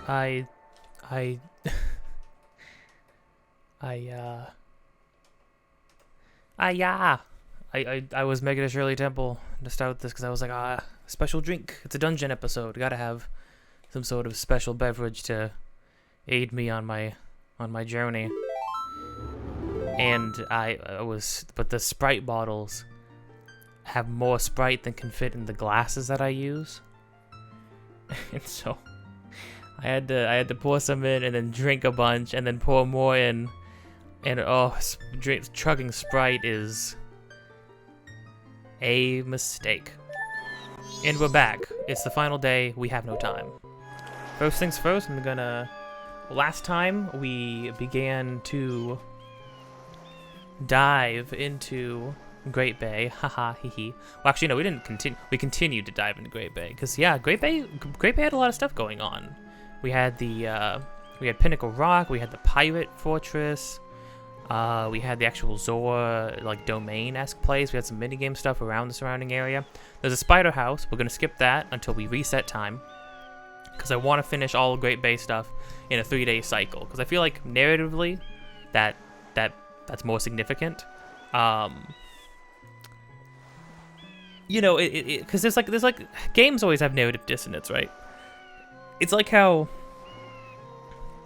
I, I, I, I was making a Shirley Temple to start this because I was like, special drink. It's a dungeon episode. Gotta have some sort of special beverage to aid me on my journey. And but the Sprite bottles have more Sprite than can fit in the glasses that I use. And so I had to pour some in and then drink a bunch and then pour more in. And chugging Sprite is a mistake. And we're back. It's the final day. We have no time. First things first, last time we began to dive into Great Bay. Haha, hee. Well, actually, no, we didn't continue. We continued to dive into Great Bay because Great Bay had a lot of stuff going on. We had we had Pinnacle Rock. We had the Pirate Fortress. We had the actual Zora domain-esque place. We had some minigame stuff around the surrounding area. There's a spider house. We're gonna skip that until we reset time because I want to finish all Great Bay stuff in a 3-day cycle because I feel like narratively that's more significant. Because there's games always have narrative dissonance, right? It's like how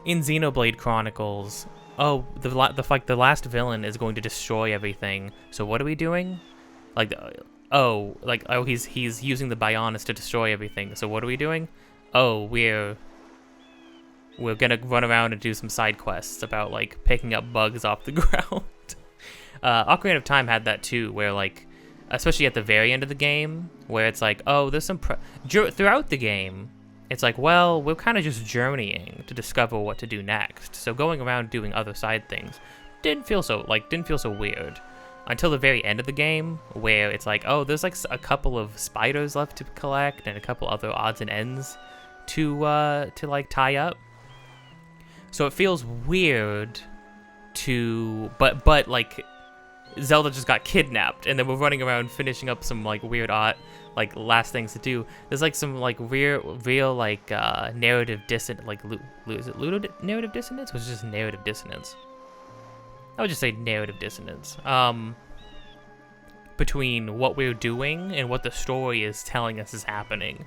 in Xenoblade Chronicles, the last villain is going to destroy everything. So what are we doing? He's using the Bionis to destroy everything. So what are we doing? Oh, we're gonna run around and do some side quests about picking up bugs off the ground. Ocarina of Time had that too, where especially at the very end of the game, where it's there's some throughout the game. It's we're kind of just journeying to discover what to do next. So going around doing other side things didn't feel so weird until the very end of the game, where it's there's a couple of spiders left to collect and a couple other odds and ends to tie up. So it feels weird but Zelda just got kidnapped, and then we're running around finishing up some weird last things to do. There's some real narrative dissonance. Is it narrative dissonance? Or was it just narrative dissonance? I would just say narrative dissonance. Between what we're doing and what the story is telling us is happening.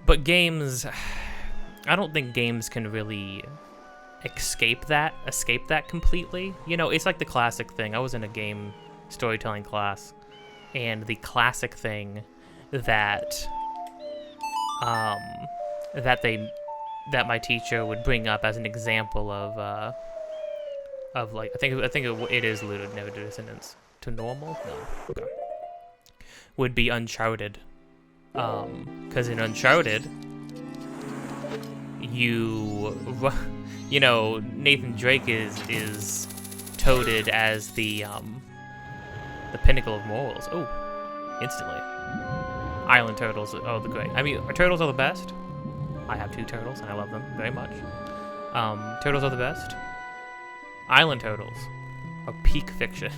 But games, I don't think games can really escape that completely. It's like the classic thing. I was in a game storytelling class, and the classic thing that my teacher would bring up as an example of I think it is narrative dissonance to normal. No, okay. Would be Uncharted, because in Uncharted Nathan Drake is touted as the pinnacle of morals. Oh, instantly. Island turtles, the great. I mean, turtles are the best. I have 2 turtles, and I love them very much. Turtles are the best. Island turtles are peak fiction.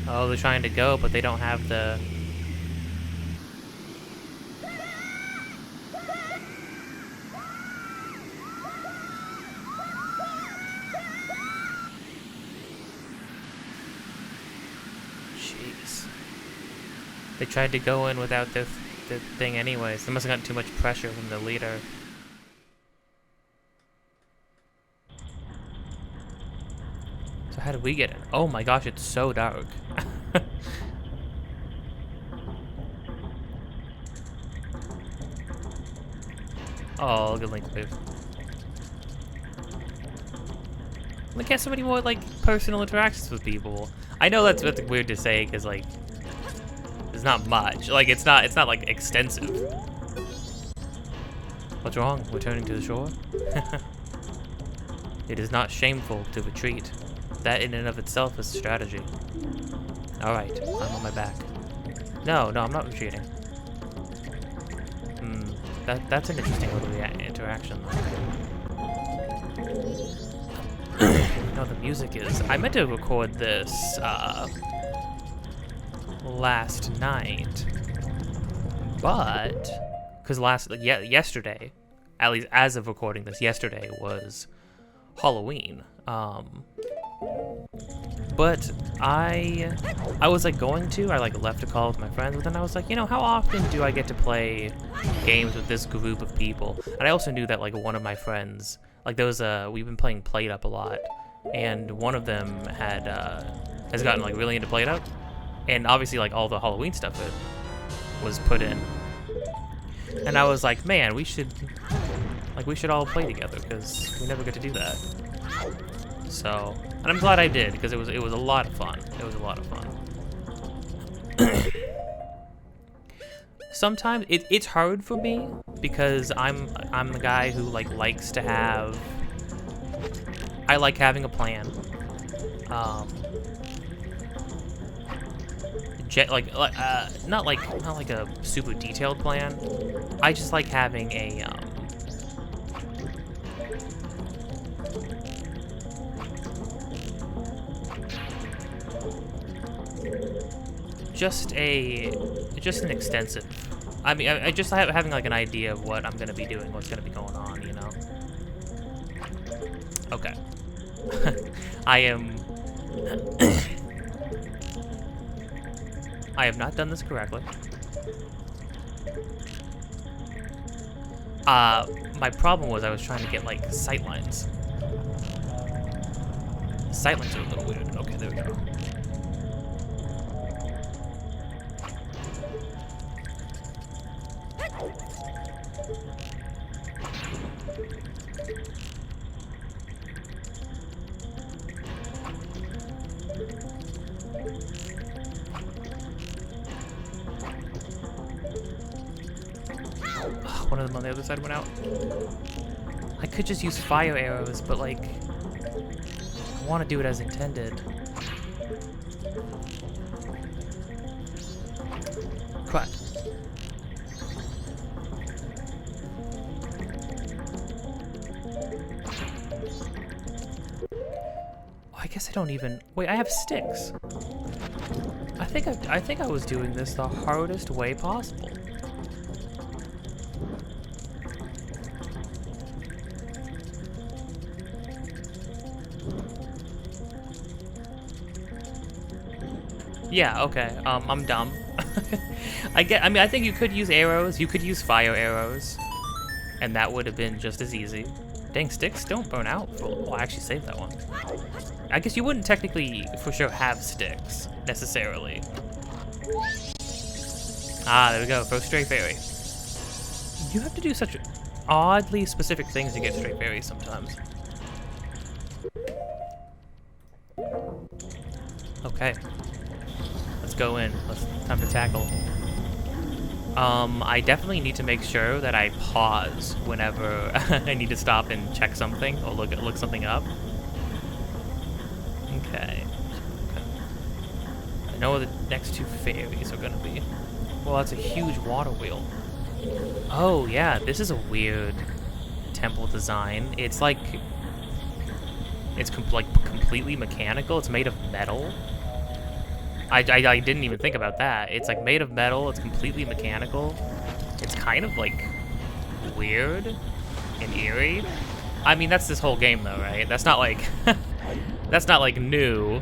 Oh, they're trying to go, but they don't have the... Jeez. They tried to go in without the thing anyways. They must have gotten too much pressure from the leader. So how did we get in? Oh my gosh, it's so dark. Oh, good link move. Look at so many more personal interactions with people. I know that's weird to say because there's not much. It's not extensive. What's wrong? Returning to the shore? It is not shameful to retreat. That in and of itself is strategy. Alright, I'm on my back. No, I'm not retreating. That's an interesting little interaction. No, the music is... I meant to record this, last night. But... Because yesterday, at least as of recording this, yesterday was Halloween. But I was like I like left a call with my friends, but then I was like, you know, how often do I get to play games with this group of people? And I also knew that like one of my friends, like there was we've been playing Plate Up a lot, and one of them has gotten like really into Plate Up, and obviously like all the Halloween stuff was put in. And I was like, man, we should all play together because we never get to do that. So, and I'm glad I did because it was a lot of fun. It was a lot of fun. Sometimes it's hard for me because I'm the guy who like likes to have. I like having a plan. Not like a super detailed plan. I just like having a just an extensive. I mean, I just having like an idea of what I'm gonna be doing, what's gonna be going on, you know. Okay. I have not done this correctly. My problem was I was trying to get like sightlines. Sightlines are a little weird. Okay, there we go. One of them on the other side went out. I could just use fire arrows, but like, I want to do it as intended. Crud. Oh, I guess I don't even... Wait, I have sticks. I think I was doing this the hardest way possible. Yeah, okay. I'm dumb. I mean, I think you could use arrows. You could use fire arrows. And that would have been just as easy. Dang, sticks don't burn out. Oh, I actually saved that one. I guess you wouldn't technically, for sure, have sticks, necessarily. Ah, there we go. First stray fairy. You have to do such oddly specific things to get stray fairies sometimes. Okay. Let's go in. Time to tackle. I definitely need to make sure that I pause whenever I need to stop and check something or look something up. Okay. I know where the next two fairies are gonna be. Well, that's a huge water wheel. Oh yeah, this is a weird temple design. It's like completely mechanical. It's made of metal. I didn't even think about that. It's like made of metal, it's completely mechanical. It's kind of like weird and eerie. I mean, that's this whole game though, right? That's not like, that's not like new.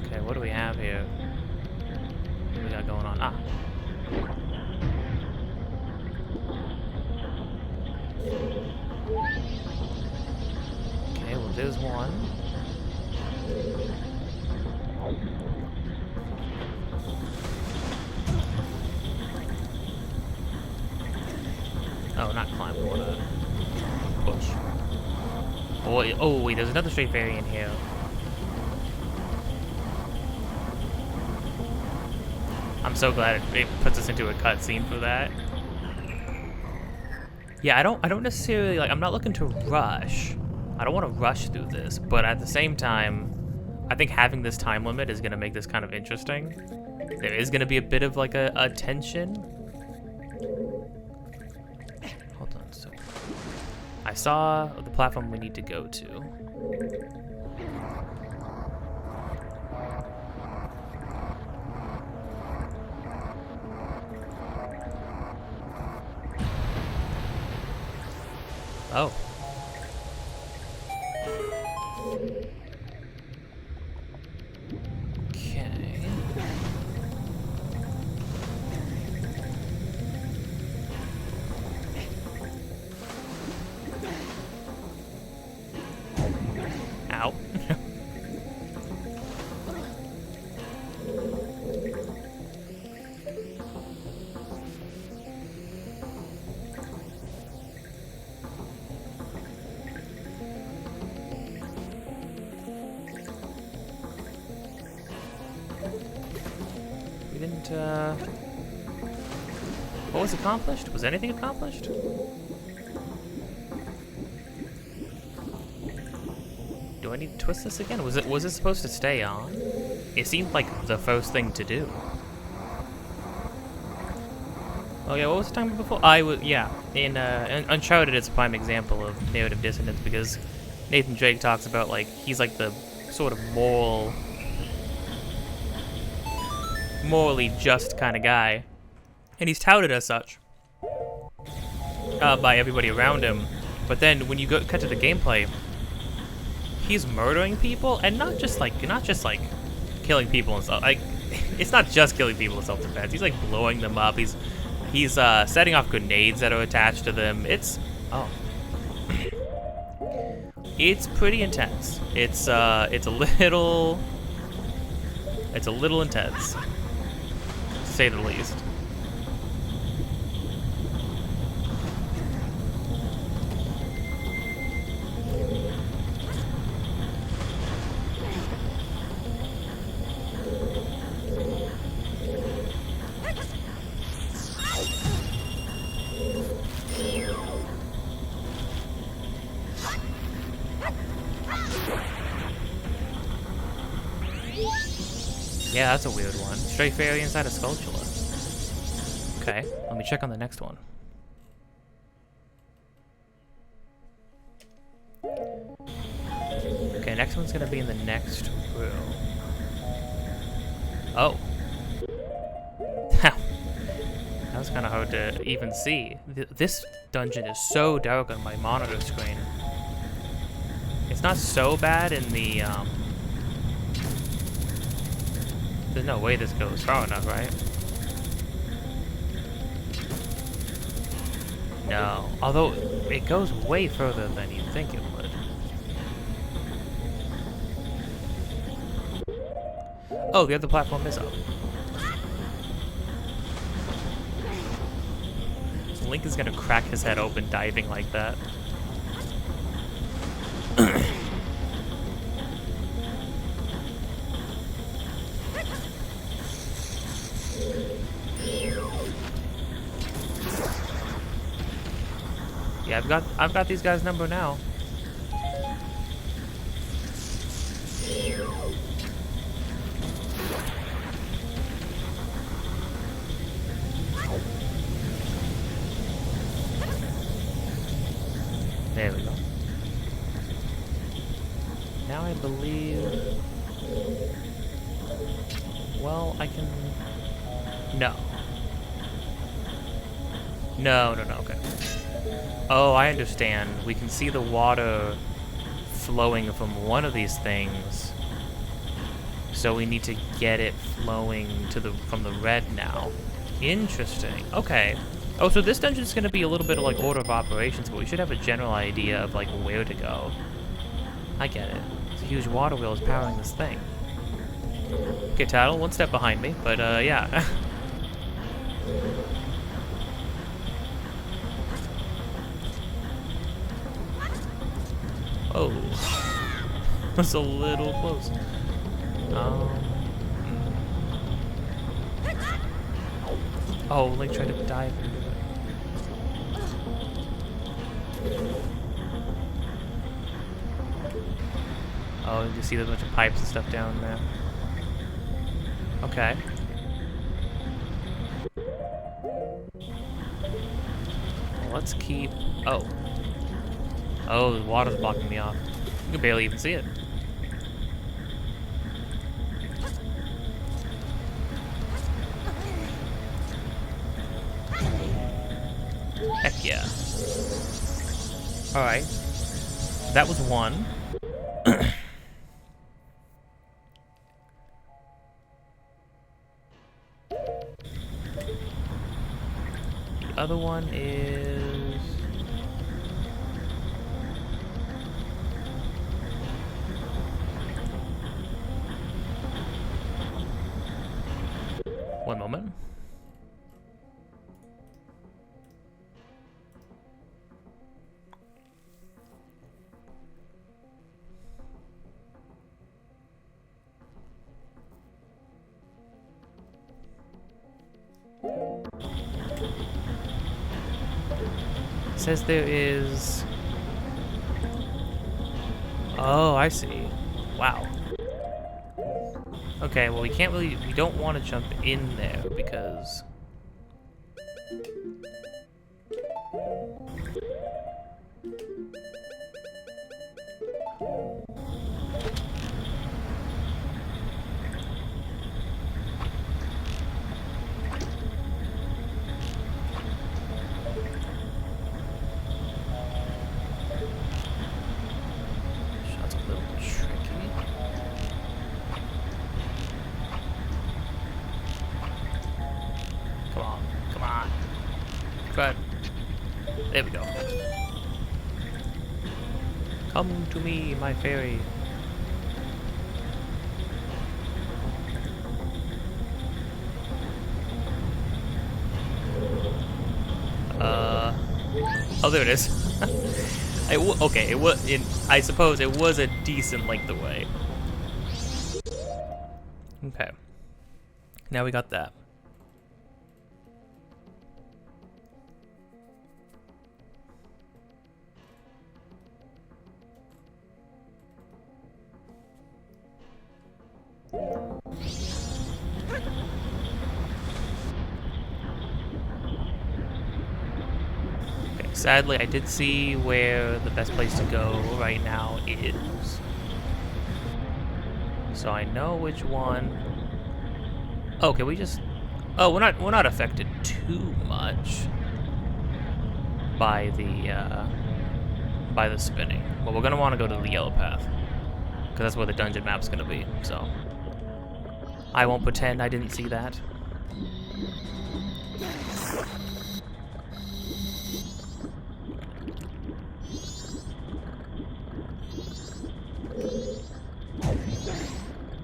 Okay, what do we have here? What do we got going on? Ah. Okay, well there's one. Oh, not climb, I want to push. Oh, wait, there's another stray fairy in here. I'm so glad it puts us into a cutscene for that. Yeah, I don't necessarily, like, I'm not looking to rush. I don't want to rush through this, but at the same time, I think having this time limit is going to make this kind of interesting. There is going to be a bit of, like, a tension. Hold on, so I saw the platform we need to go to. Oh. Okay. Ow. We didn't, what was accomplished? Was anything accomplished? Do I need to twist this again? Was it supposed to stay on? It seemed like the first thing to do. Oh yeah, what was I talking about before? In Uncharted it's a prime example of narrative dissonance because Nathan Drake talks about like he's like the sort of morally just kind of guy, and he's touted as such by everybody around him. But then when you cut to the gameplay, he's murdering people, and not just like killing people and stuff. Like it's not just killing people in self-defense. He's like blowing them up. He's setting off grenades that are attached to them. It's pretty intense. It's a little intense, to say the least. Yeah, that's a weird one. Stray fairy inside a sculptula. Okay, let me check on the next one. Okay, next one's gonna be in the next room. Oh. That was kind of hard to even see. This dungeon is so dark on my monitor screen. It's not so bad in the, there's no way this goes far enough, right? No. Although, it goes way further than you'd think it would. Oh, the other platform is up. So Link is gonna crack his head open diving like that. Yeah, I've got these guys' number now. There we go. Now I believe... Well, I can... No. No, okay. Oh, I understand. We can see the water flowing from one of these things. So we need to get it flowing from the red now. Interesting. Okay. Oh, so this dungeon's gonna be a little bit of like order of operations, but we should have a general idea of like where to go. I get it. It's a huge water wheel is powering this thing. Okay, Tattle, one step behind me, but yeah. Oh, that's a little close. Oh, Link tried to dive into it. Oh, you see there's a bunch of pipes and stuff down there. Okay. Let's keep... Oh. Oh, the water's blocking me off. You can barely even see it. Heck yeah. Alright. That was one. The other one is... One moment. It says there is... Oh, I see. Wow. Okay, well we can't really... We don't want to jump in there because... Shot's a little tricky. Come on, come on. Good. There we go. Come to me, my fairy. Oh, there it is. Okay, it was. I suppose it was a decent length away. Okay. Now we got that. Sadly, I did see where the best place to go right now is. So I know which one. Oh, can we just... Oh, we're not affected too much by the spinning. But we're gonna want to go to the yellow path because that's where the dungeon map's gonna be. So I won't pretend I didn't see that.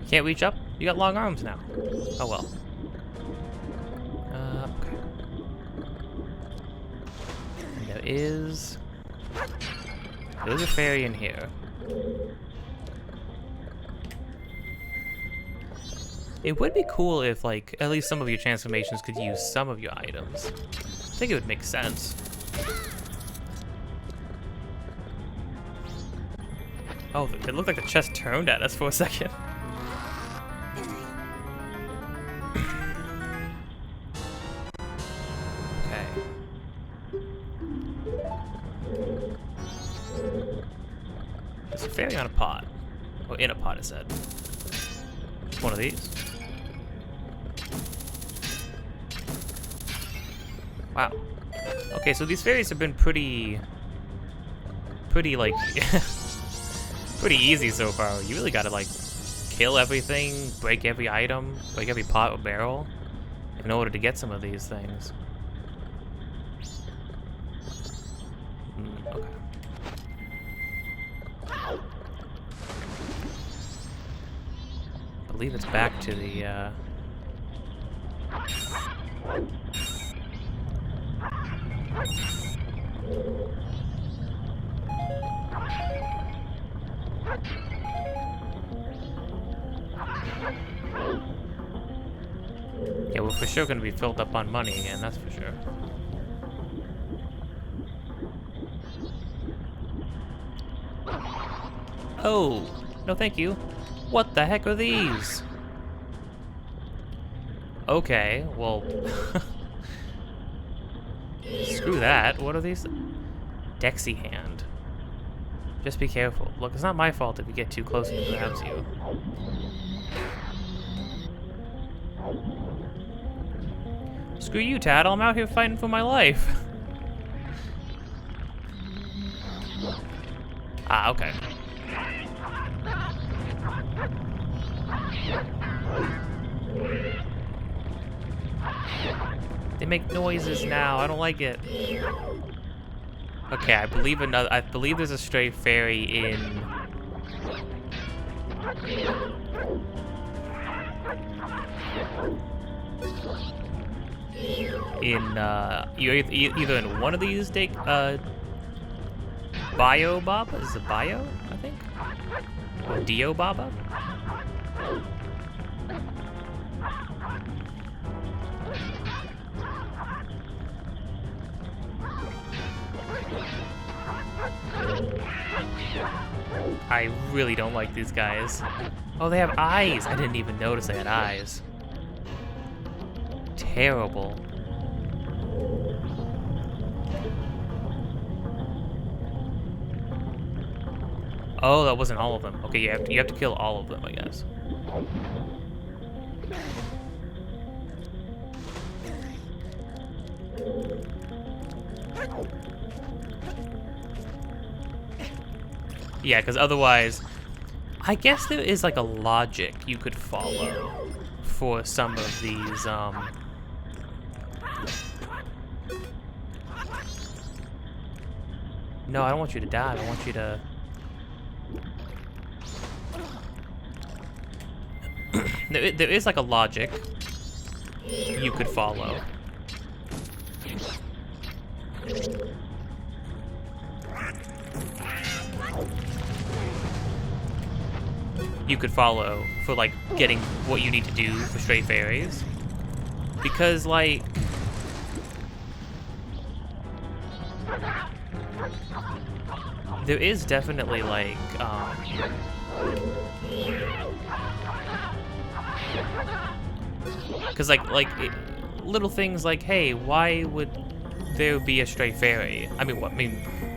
Can't reach up? You got long arms now. Oh well. Okay. And there's a fairy in here. It would be cool if, like, at least some of your transformations could use some of your items. I think it would make sense. Oh, it looked like the chest turned at us for a second. There's a fairy on a pot. Oh, in a pot, it said. It's one of these. Wow. Okay, so these fairies have been pretty like, pretty easy so far. You really gotta, like, kill everything, break every item, break every pot or barrel in order to get some of these things. Okay. I believe it's back to the, Yeah, we're for sure gonna be filled up on money again, that's for sure. Oh, no thank you. What the heck are these? Okay, well... Screw that. What are these? Dexy hand. Just be careful. Look, it's not my fault if you get too close and he grabs you. Screw you, Tad. I'm out here fighting for my life. Ah, okay. They make noises now. I don't like it. Okay, I believe there's a stray fairy in either in one of these Bio Baba? Is it Bio, I think? Or Dio Baba? I really don't like these guys. Oh, they have eyes! I didn't even notice they had eyes. Terrible. Oh, that wasn't all of them. Okay, you have to kill all of them, I guess. Yeah, because otherwise, I guess there is like a logic you could follow for some of these, No, I don't want you to die. I want you to... there is like a logic you could follow. You could follow for like getting what you need to do for stray fairies, because like there is definitely like because little things like, hey, why would there be a stray fairy? I mean,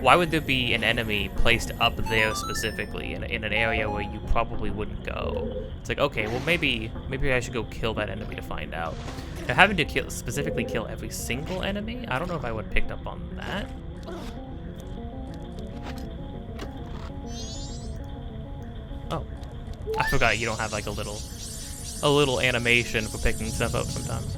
why would there be an enemy placed up there specifically in an area where you probably wouldn't go? It's like, okay, well maybe I should go kill that enemy to find out. Now, having to specifically kill every single enemy, I don't know if I would have picked up on that. Oh, I forgot you don't have like a little animation for picking stuff up sometimes.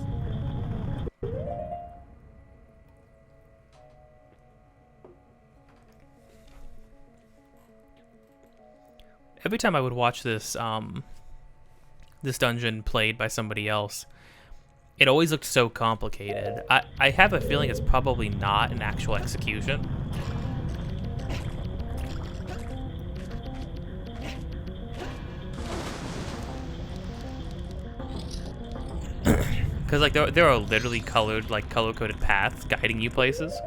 Every time I would watch this this dungeon played by somebody else, it always looked so complicated. I have a feeling it's probably not an actual execution. Because like there are literally color-coded paths guiding you places.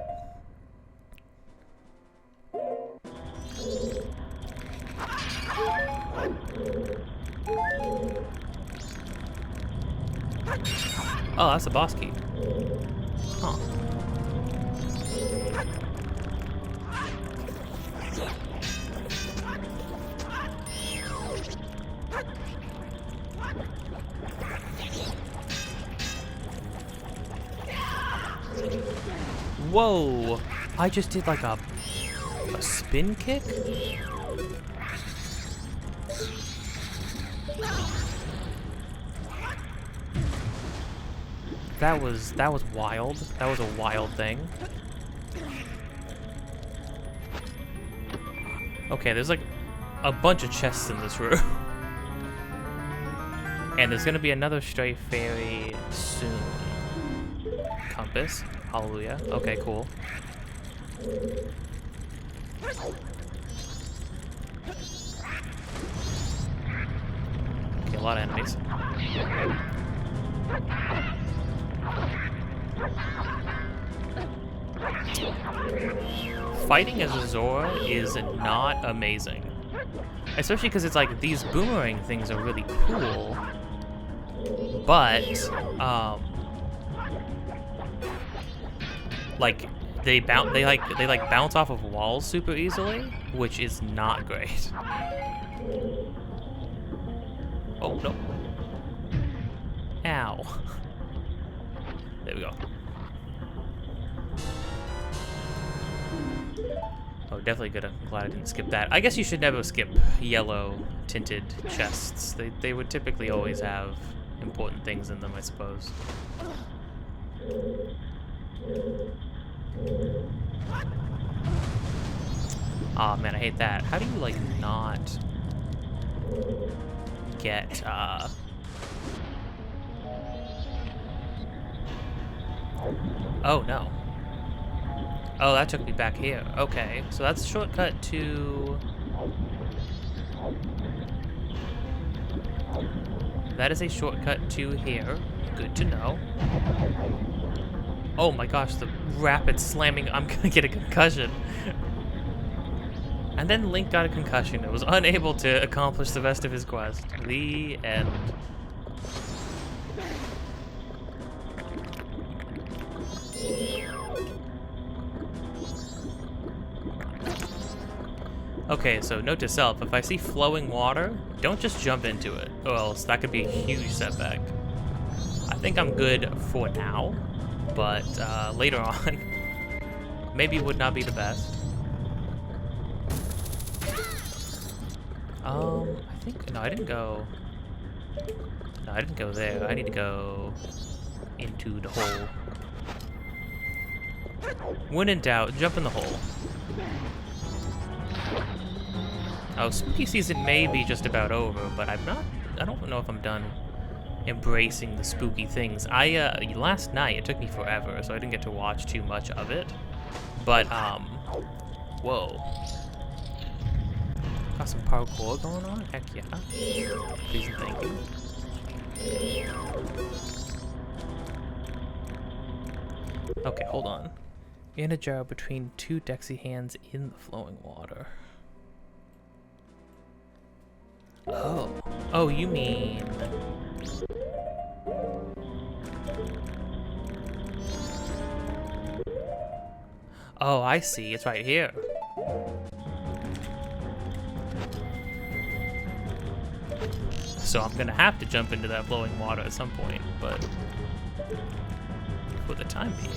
Oh, that's the boss key. Huh. Whoa! I just did like a spin kick? That was wild. That was a wild thing. Okay, there's like a bunch of chests in this room. And there's gonna be another stray fairy soon. Compass. Hallelujah. Okay, cool. Okay, a lot of enemies. Fighting as a Zora is not amazing. Especially because it's like these boomerang things are really cool, but like they bounce off of walls super easily, which is not great. Oh, no. Ow. There we go. Oh, definitely good. I'm glad I didn't skip that. I guess you should never skip yellow tinted chests. They would typically always have important things in them, I suppose. Aw, man, I hate that. How do you, like, not get, Oh, no. Oh, that took me back here. Okay, so that's a shortcut to... That is a shortcut to here. Good to know. Oh my gosh, the rapid slamming. I'm gonna get a concussion. And then Link got a concussion and was unable to accomplish the rest of his quest. The end. Okay, so note to self, if I see flowing water, don't just jump into it, or else that could be a huge setback. I think I'm good for now, but later on, maybe would not be the best. I think, no, I didn't go there. I need to go into the hole. When in doubt, jump in the hole. Oh, spooky season may be just about over, but I don't know if I'm done embracing the spooky things. Last night, it took me forever, so I didn't get to watch too much of it. But, whoa. Got some parkour going on? Heck yeah. Please and thank you. Okay, hold on. In a jar between two Dexy hands in the flowing water. Oh. Oh, you mean... Oh, I see. It's right here. So I'm gonna have to jump into that flowing water at some point, but for the time being...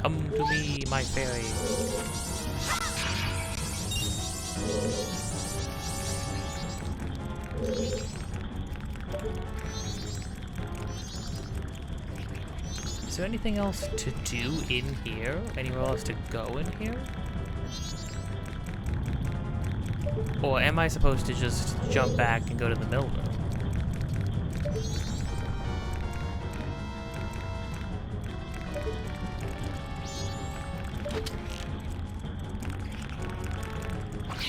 Come to me, my fairy. Is there anything else to do in here? Anywhere else to go in here? Or am I supposed to just jump back and go to the mill room?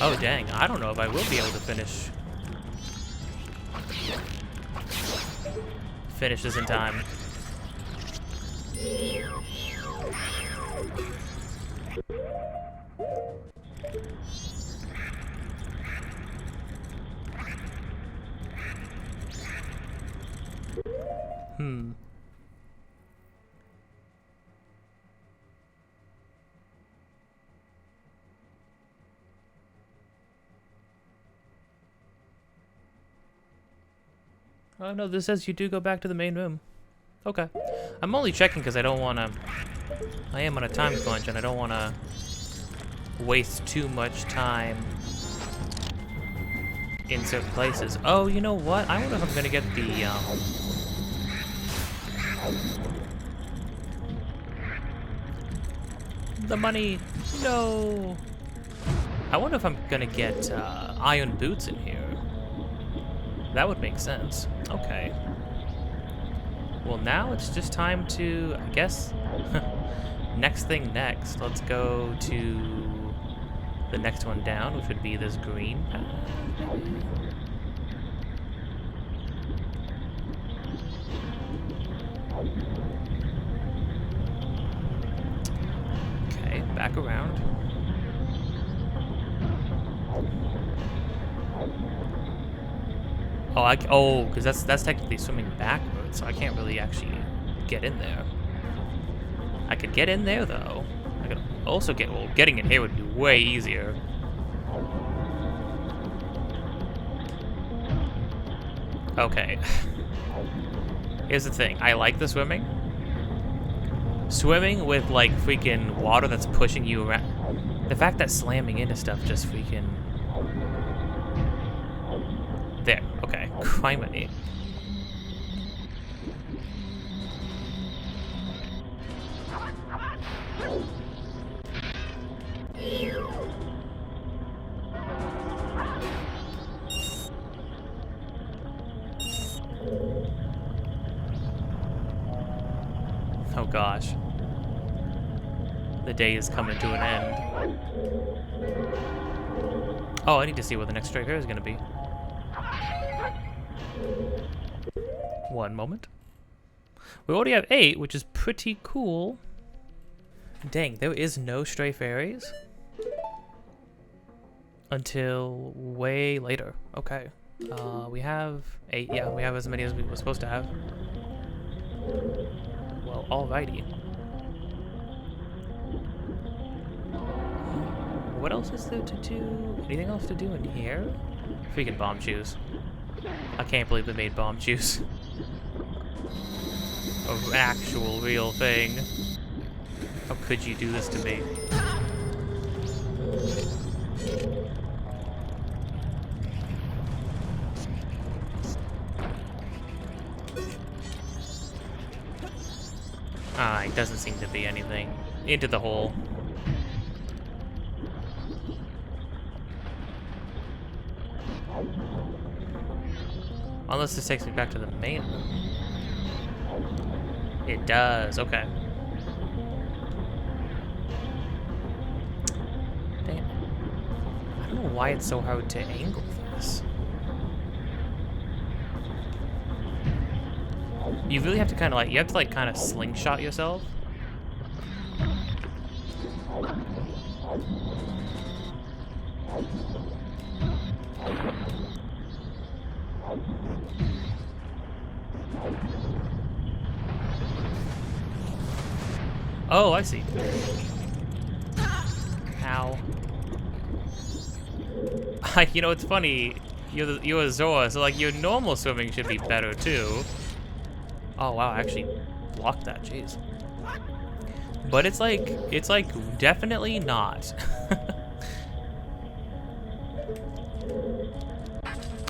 Oh dang, I don't know if I will be able to finish this in time. Oh no, this says you do go back to the main room. Okay. I'm only checking because I don't want to... I am on a time crunch and I don't want to waste too much time in certain places. Oh, you know what? I wonder if I'm going to get the money. No. I wonder if I'm going to get iron boots in here. That would make sense. Okay. Well, now it's just time to, I guess, next thing next. Let's go to the next one down, which would be this green path. Okay, back around. Oh, because that's technically swimming backwards, so I can't really actually get in there. I could get in there, though. I could also get... Well, getting in here would be way easier. Okay. Here's the thing. I like the swimming. Swimming with, like, freaking water that's pushing you around. The fact that slamming into stuff just freaking... There. Okay. Criminy. Oh gosh. The day is coming to an end. Oh, I need to see what the next stray hair is going to be. One moment. We already have 8, which is pretty cool. Dang, there is no stray fairies until way later. Okay. We have 8. Yeah, we have as many as we were supposed to have. Well, alrighty. What else is there to do? Anything else to do in here? Freaking bomb shoes. I can't believe they made bomb shoes. An actual real thing. How could you do this to me? It doesn't seem to be anything. Into the hole. Unless this takes me back to the main room. It does, okay. Dang it. I don't know why it's so hard to angle this. You really have to kind of like, you have to like kind of slingshot yourself. Oh, I see. Ow. You know, it's funny. You're a Zora, so like your normal swimming should be better too. Oh wow, I actually blocked that, jeez. But it's like definitely not.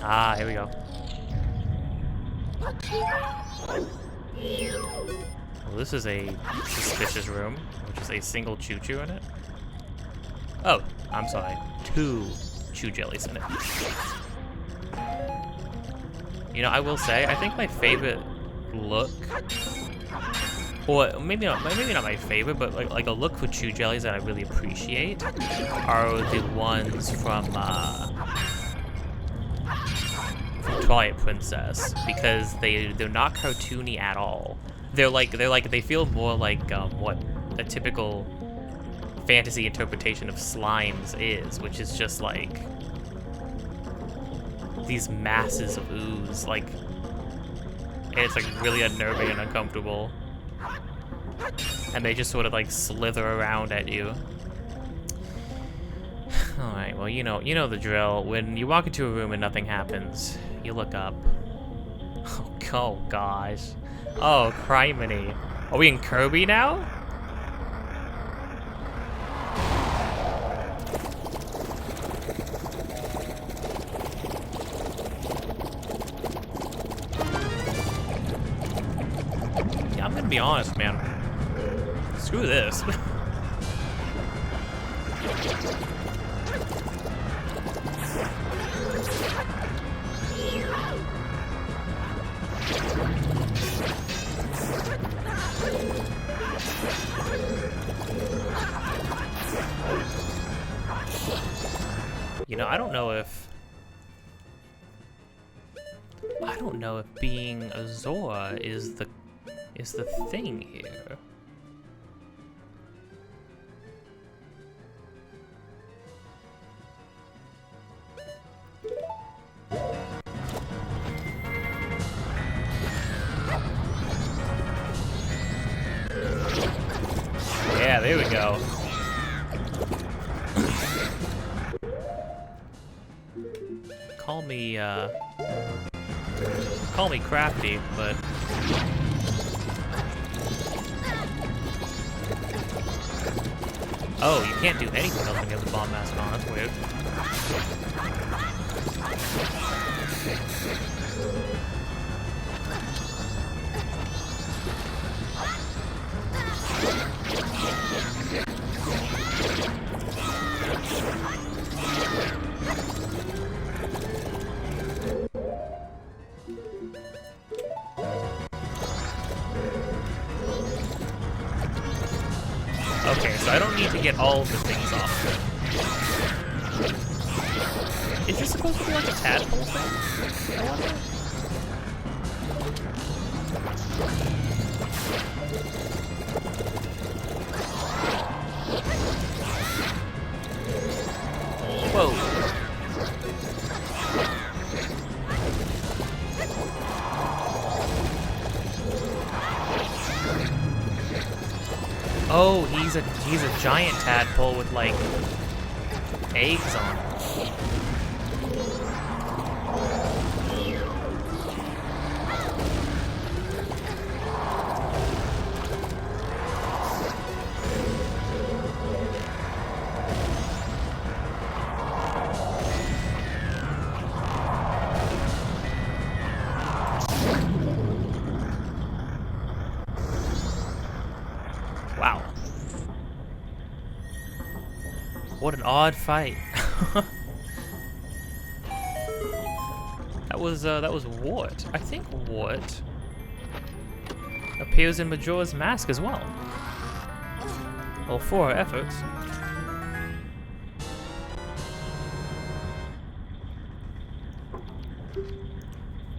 Ah, here we go. Well, this is a suspicious room, which is a single choo-choo in it. Oh, I'm sorry, 2 chew jellies in it. You know, I will say, I think my favorite look, or maybe not my favorite, but like a look for chew jellies that I really appreciate are the ones from Twilight Princess, because they're not cartoony at all. They feel more like what a typical fantasy interpretation of slimes is, which is just like these masses of ooze, like, and it's like really unnerving and uncomfortable. And they just sort of like slither around at you. Alright, well, you know the drill. When you walk into a room and nothing happens, you look up. Oh gosh. Oh, criminy. Are we in Kirby now? Yeah, I'm gonna be honest, man. Screw this. You know, I don't know if being a Zora is the thing here. Yeah, there we go. Call me crafty, but... Oh, you can't do anything else when you have the bomb mask on, that's weird. Okay, so I don't need to get all of the things off. Is this supposed to be like a tadpole thing? I wonder. Whoa. Oh, he's a giant tadpole with like eggs on him. Wow. What an odd fight. That was Wart. I think Wart appears in Majora's Mask as well. Well, for our efforts.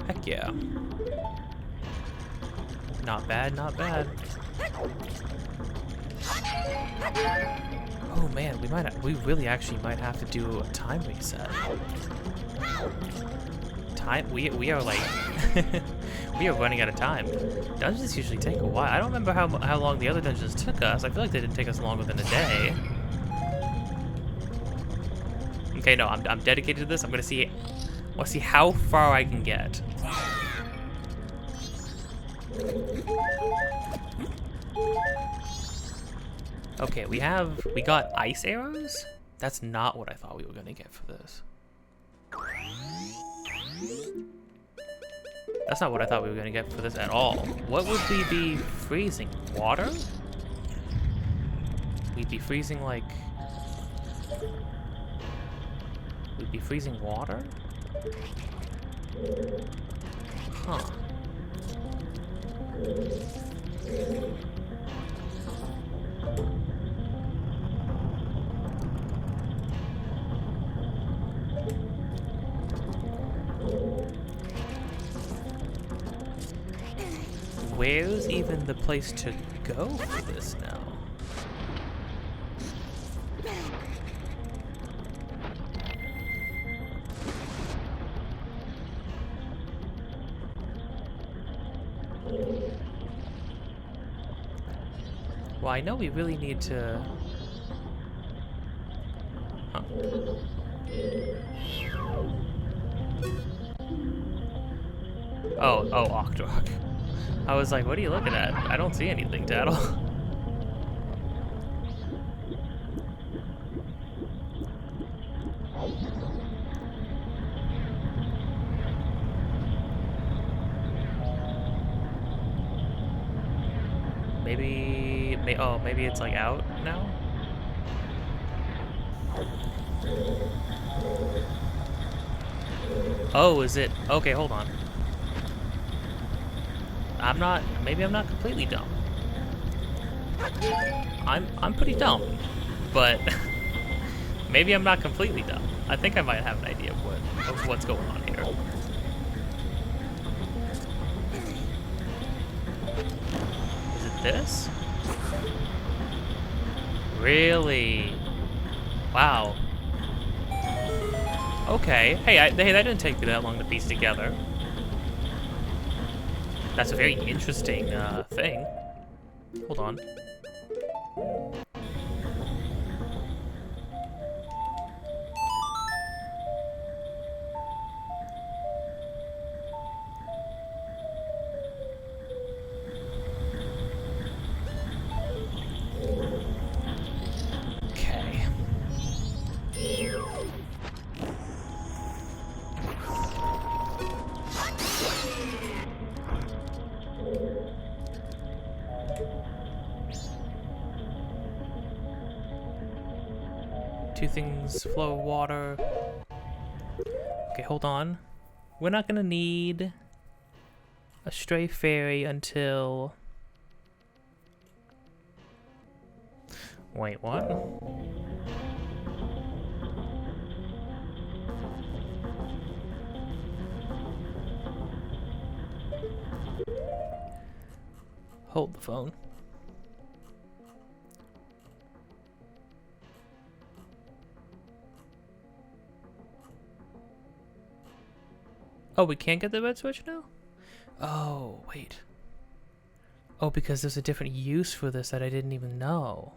Heck yeah. Not bad, not bad. Oh man, we really actually might have to do a time reset. We are like we are running out of time. Dungeons usually take a while. I don't remember how long the other dungeons took us. I feel like they didn't take us longer than a day. Okay, no, I'm dedicated to this. I'm gonna see how far I can get. Okay, we got ice arrows? That's not what I thought we were gonna get for this. That's not what I thought we were gonna get for this at all. What would we be freezing? Water? We'd be freezing like... We'd be freezing water? Huh. Where's even the place to go for this now? Well, I know we really need to... Huh. Oh, Octorok. I was like, what are you looking at? I don't see anything, Tattle. Maybe it's like out now? Oh, is it? Okay, hold on. Maybe I'm not completely dumb. I'm pretty dumb, but maybe I'm not completely dumb. I think I might have an idea of what's going on here. Is it this? Really? Wow. Okay. Hey, that didn't take me that long to piece together. That's a very interesting thing. Hold on. Two things flow water. Okay, hold on. We're not gonna need a stray fairy until... Wait, what? Hold the phone. Oh, we can't get the red switch now? Oh, wait. Oh, because there's a different use for this that I didn't even know.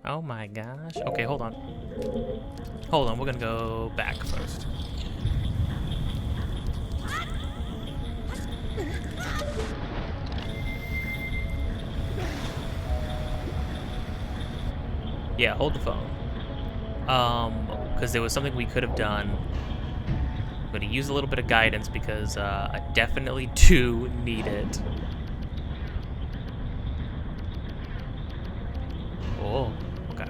Oh my gosh. Okay, hold on. Hold on, we're gonna go back first. Yeah, hold the phone. Because there was something we could have done. I'm gonna use a little bit of guidance because I definitely do need it. Oh, okay.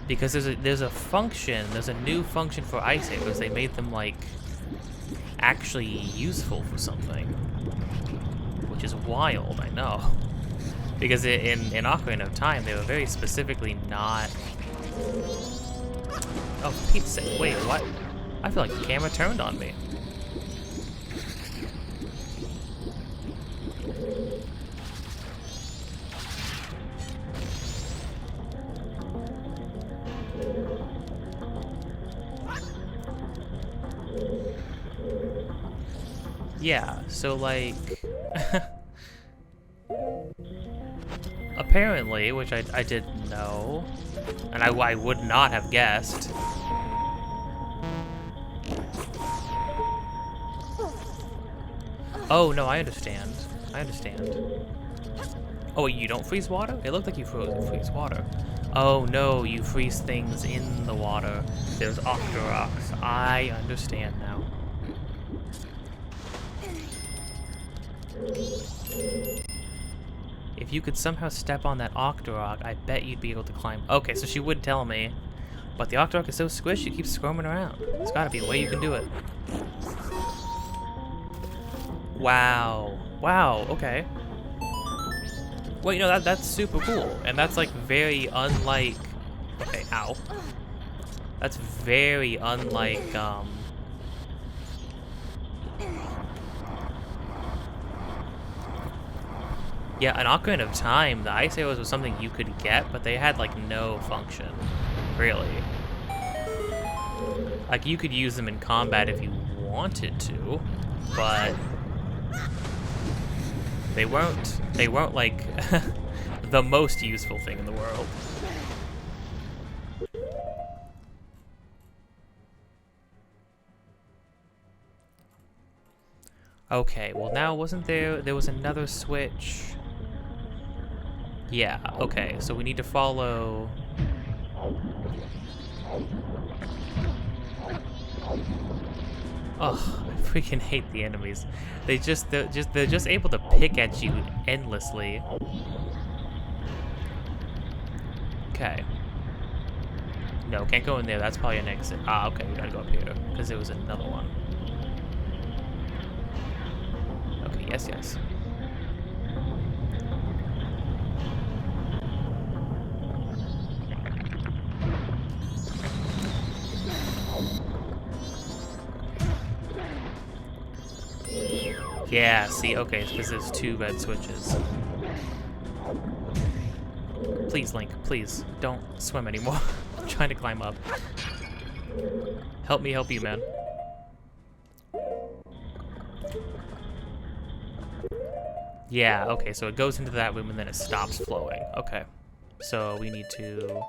Because there's a function, there's a new function for ice sabers. They made them like actually useful for something, which is wild. I know. Because in Ocarina of Time, they were very specifically not... Oh, for Pete's sake, wait, what? I feel like the camera turned on me. Yeah, so like... Apparently, which I didn't know, and I would not have guessed. Oh, no, I understand. I understand. Oh, you don't freeze water? It looked like you freeze water. Oh, no, you freeze things in the water. There's Octoroks. I understand now. If you could somehow step on that Octorok, I bet you'd be able to climb. Okay, so she would tell me, but the Octorok is so squishy, it keeps squirming around. There's gotta be a way you can do it. Wow. Wow, okay. Wait, no, that's super cool. And that's like very unlike... Okay, ow. That's very unlike, Yeah, in Ocarina of Time, the Ice Arrows was something you could get, but they had, like, no function, really. Like, you could use them in combat if you wanted to, but they weren't, like, the most useful thing in the world. Okay, well now there was another switch. Yeah, okay, so we need to follow... Oh, I freaking hate the enemies. They're just able to pick at you endlessly. Okay. No, can't go in there. That's probably an exit. Ah, okay, we gotta go up here because there was another one. Okay, yes, yes. Yeah, see, okay, because there's two red switches. Please, Link, please, don't swim anymore. I'm trying to climb up. Help me help you, man. Yeah, okay, so it goes into that room and then it stops flowing. Okay, so we need to...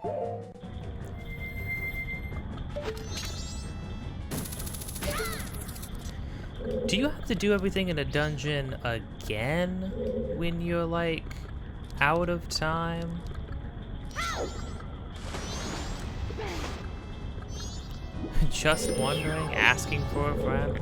Do you have to do everything in a dungeon again when you're, like, out of time? Just wondering, asking for a friend.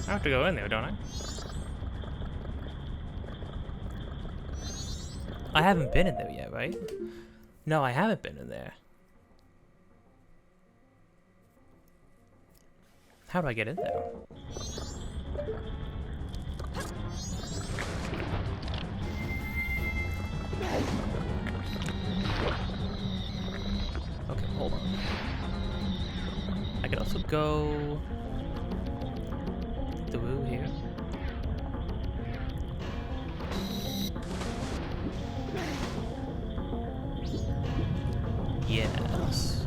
I have to go in there, don't I? I haven't been in there yet, right? No, I haven't been in there. How do I get in there? Okay, hold on. I could also go through here. Yes.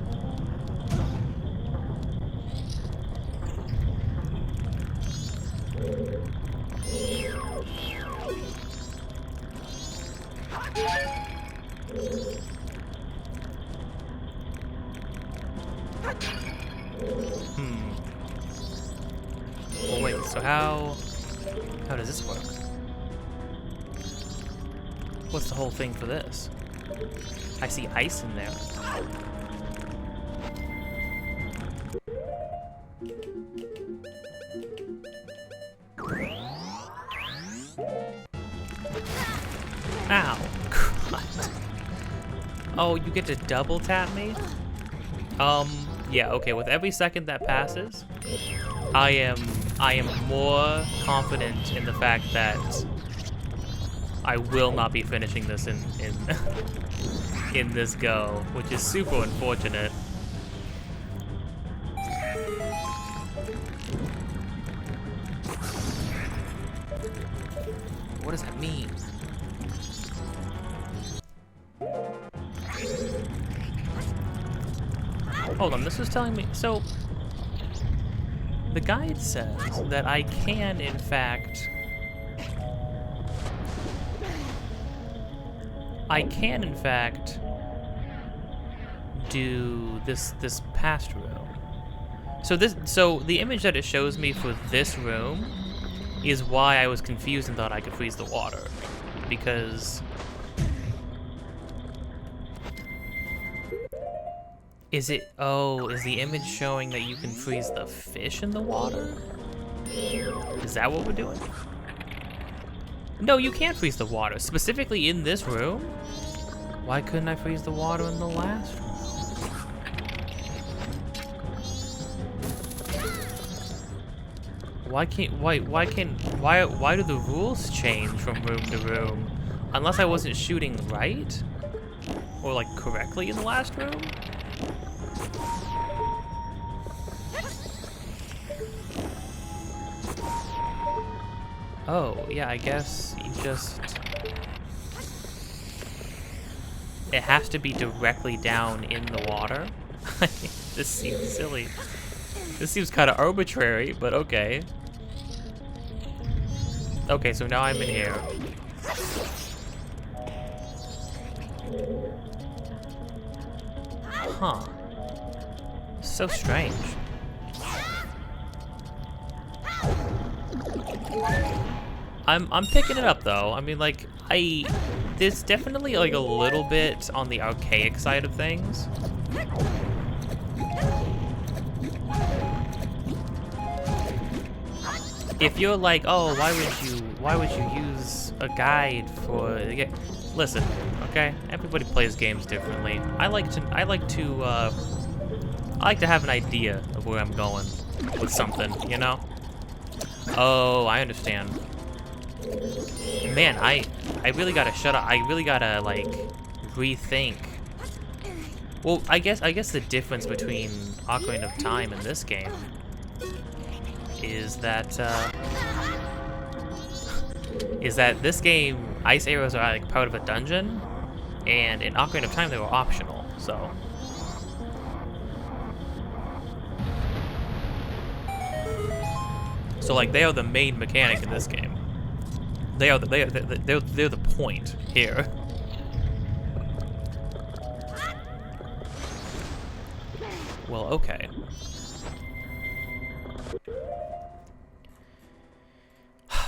Well, wait, so how does this work? What's the whole thing for this? I see ice in there. Ow. God. Oh, you get to double tap me? Yeah, okay, with every second that passes, I am more confident in the fact that I will not be finishing this in in this go, which is super unfortunate. What does that mean? Hold on, this was telling me, so the guide says that I can, in fact, do this past room. So the image that it shows me for this room is why I was confused and thought I could freeze the water, because is the image showing that you can freeze the fish in the water? Is that what we're doing? No, you can't freeze the water. Specifically in this room? Why couldn't I freeze the water in the last room? Why do the rules change from room to room? Unless I wasn't shooting right? Or like correctly in the last room? Oh, yeah, I guess you just... It has to be directly down in the water? This seems silly. This seems kind of arbitrary, but okay. Okay, so now I'm in here. Huh. So strange. I'm picking it up though. I mean, like, there's definitely like a little bit on the archaic side of things. If you're like, oh, why would you use a guide for the game? Listen, okay? Everybody plays games differently. I like to have an idea of where I'm going with something, you know? Oh, I understand. Man, I really gotta shut up. I really gotta like rethink. Well, I guess the difference between Ocarina of Time and this game is that this game, ice arrows are like part of a dungeon, and in Ocarina of Time they were optional. So. So like they are the main mechanic in this game. They're the point here. Well, okay.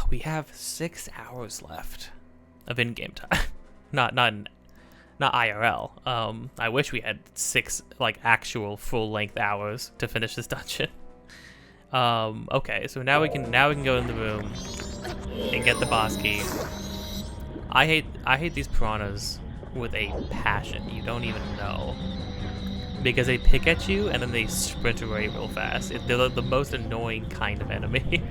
We have 6 hours left of in-game time. not Not IRL. I wish we had 6 like actual full-length hours to finish this dungeon. Okay, so now we can go in the room and get the boss key. I hate these piranhas with a passion. You don't even know. Because they pick at you and then they sprint away real fast. They're the most annoying kind of enemy.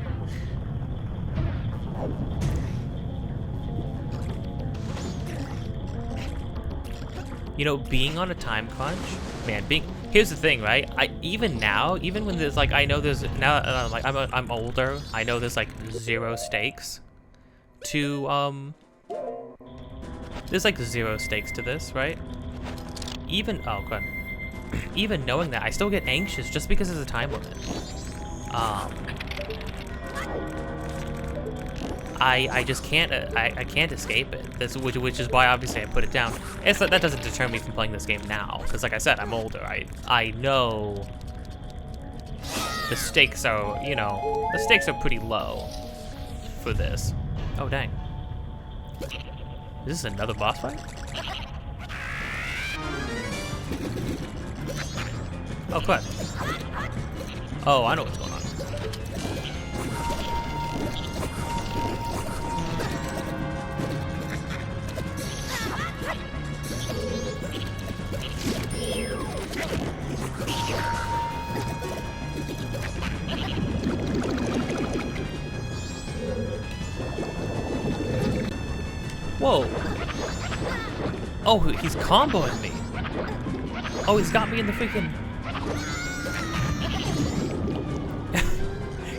You know, being on a time crunch, man. Here's the thing, right? Even now, even when there's like, I know there's now, like I'm older. I know there's like 0 stakes to There's like 0 stakes to this, right? Even oh god. Even knowing that, I still get anxious just because there's a time limit. I just can't I can't escape it. Which is why obviously I put it down. That doesn't deter me from playing this game now, because like I said, I'm older. I know the stakes are, you know, the stakes are pretty low for this. Oh dang. Is this another boss fight? Oh, crap. Oh, I know what's going on. Whoa. Oh, he's comboing me. Oh, he's got me in the freaking...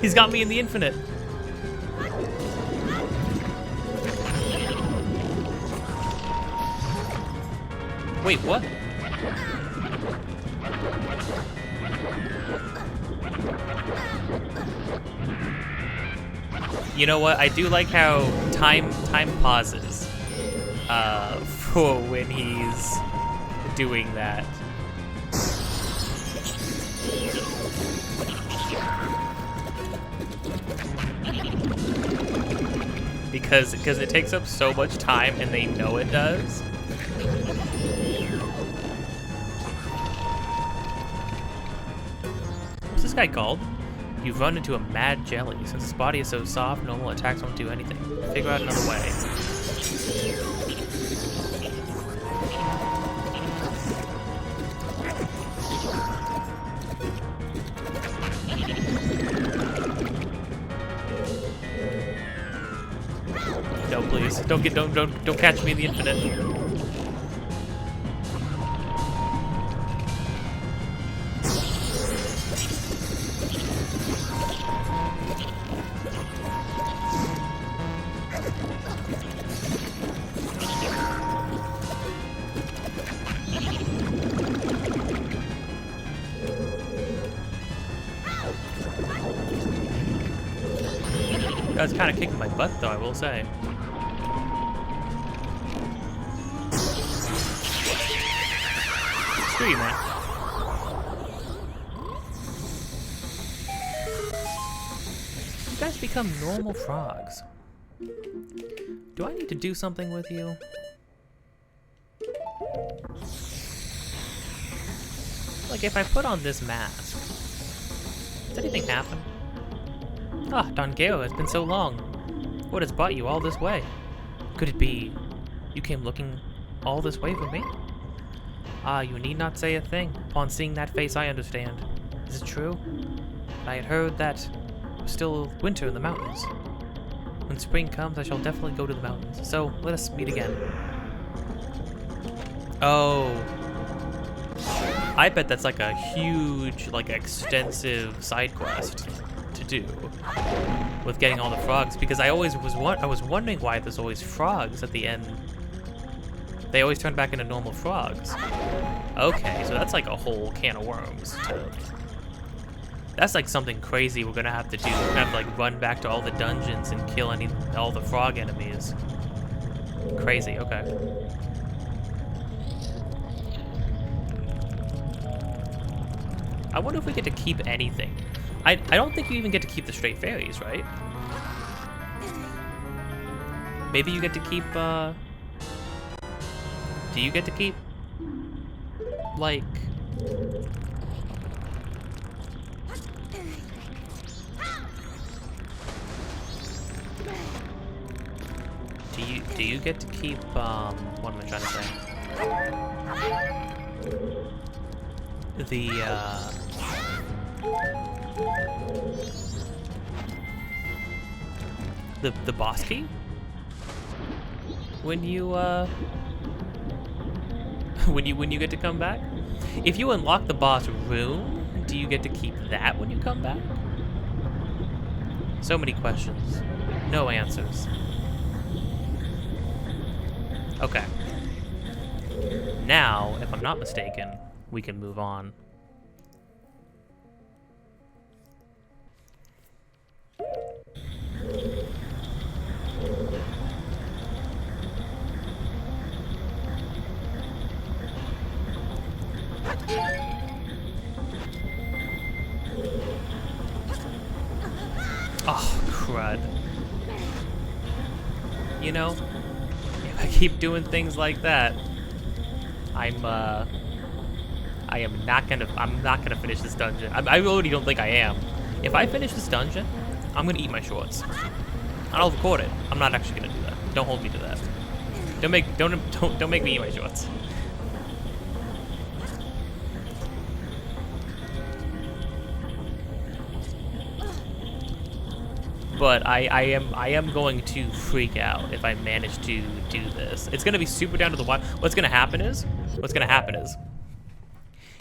He's got me in the infinite. Wait, what? You know what? I do like how time pauses for when he's doing that. Because it takes up so much time and they know it does. What's this guy called? You've run into a mad jelly. Since his body is so soft, normal attacks won't do anything. Figure out another way. No, please. Don't catch me in the infinite. That was kind of kicking my butt, though, I will say. Screw you, man. You guys become normal frogs. Do I need to do something with you? Like, if I put on this mask, does anything happen? Ah, Dongeo, it's been so long. What has brought you all this way? Could it be you came looking all this way for me? Ah, you need not say a thing. Upon seeing that face, I understand. Is it true? I had heard that it was still winter in the mountains. When spring comes, I shall definitely go to the mountains. So, let us meet again. Oh. I bet that's like a huge, like, extensive side quest to do with getting all the frogs, because I was wondering why there's always frogs at the end. They always turn back into normal frogs. Okay, so that's like a whole can of worms. That's like something crazy we're gonna have to do. We're gonna have to like run back to all the dungeons and kill all the frog enemies. Crazy, okay. I wonder if we get to keep anything. I don't think you even get to keep the straight fairies, right? Maybe you get to keep, do Do you get to keep, like... Do you get to keep, what am I trying to say? The boss key? When you, when you get to come back? If you unlock the boss room, do you get to keep that when you come back? So many questions. No answers. Okay. Now, if I'm not mistaken, we can move on. Oh, crud. You know, if I keep doing things like that, I'm not gonna finish this dungeon. I already don't think I am. If I finish this dungeon, I'm gonna eat my shorts. I'll record it. I'm not actually gonna do that. Don't hold me to that. Don't make me eat my shorts. But I am going to freak out if I manage to do this. It's gonna be super down to the wire. What's gonna happen is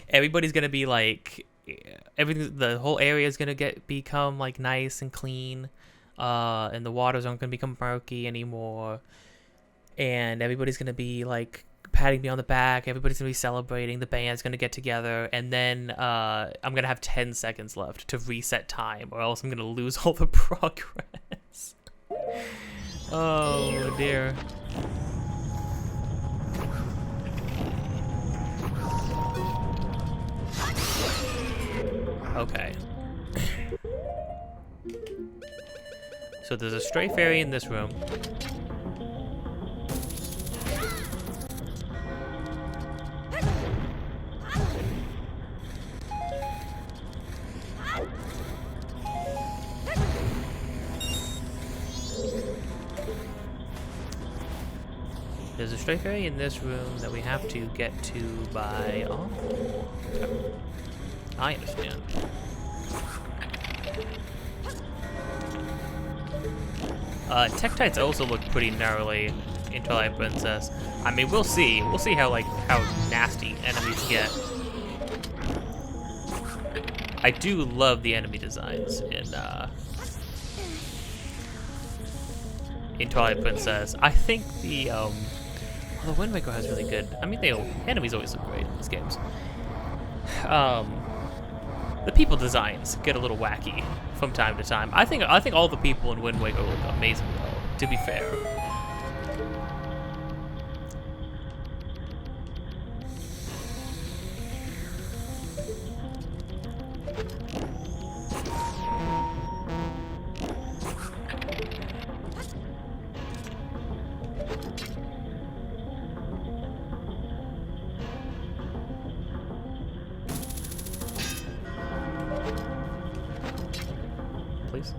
everybody's gonna be like, the whole area is gonna become like nice and clean, and the waters aren't gonna become murky anymore, and everybody's gonna be like patting me on the back. Everybody's gonna be celebrating. The band's gonna get together, and then I'm gonna have 10 seconds left to reset time, or else I'm gonna lose all the progress. Oh dear. Okay. So there's a stray fairy in this room. There's a stray fairy in this room that we have to get to by... Oh. I understand. Tektites also look pretty gnarly in Twilight Princess. I mean, we'll see. We'll see how nasty enemies get. I do love the enemy designs in Twilight Princess. I think the Wind Waker has really good. I mean, enemies always look great in these games. The people designs get a little wacky from time to time. I think all the people in Wind Waker look amazing though, to be fair. Please.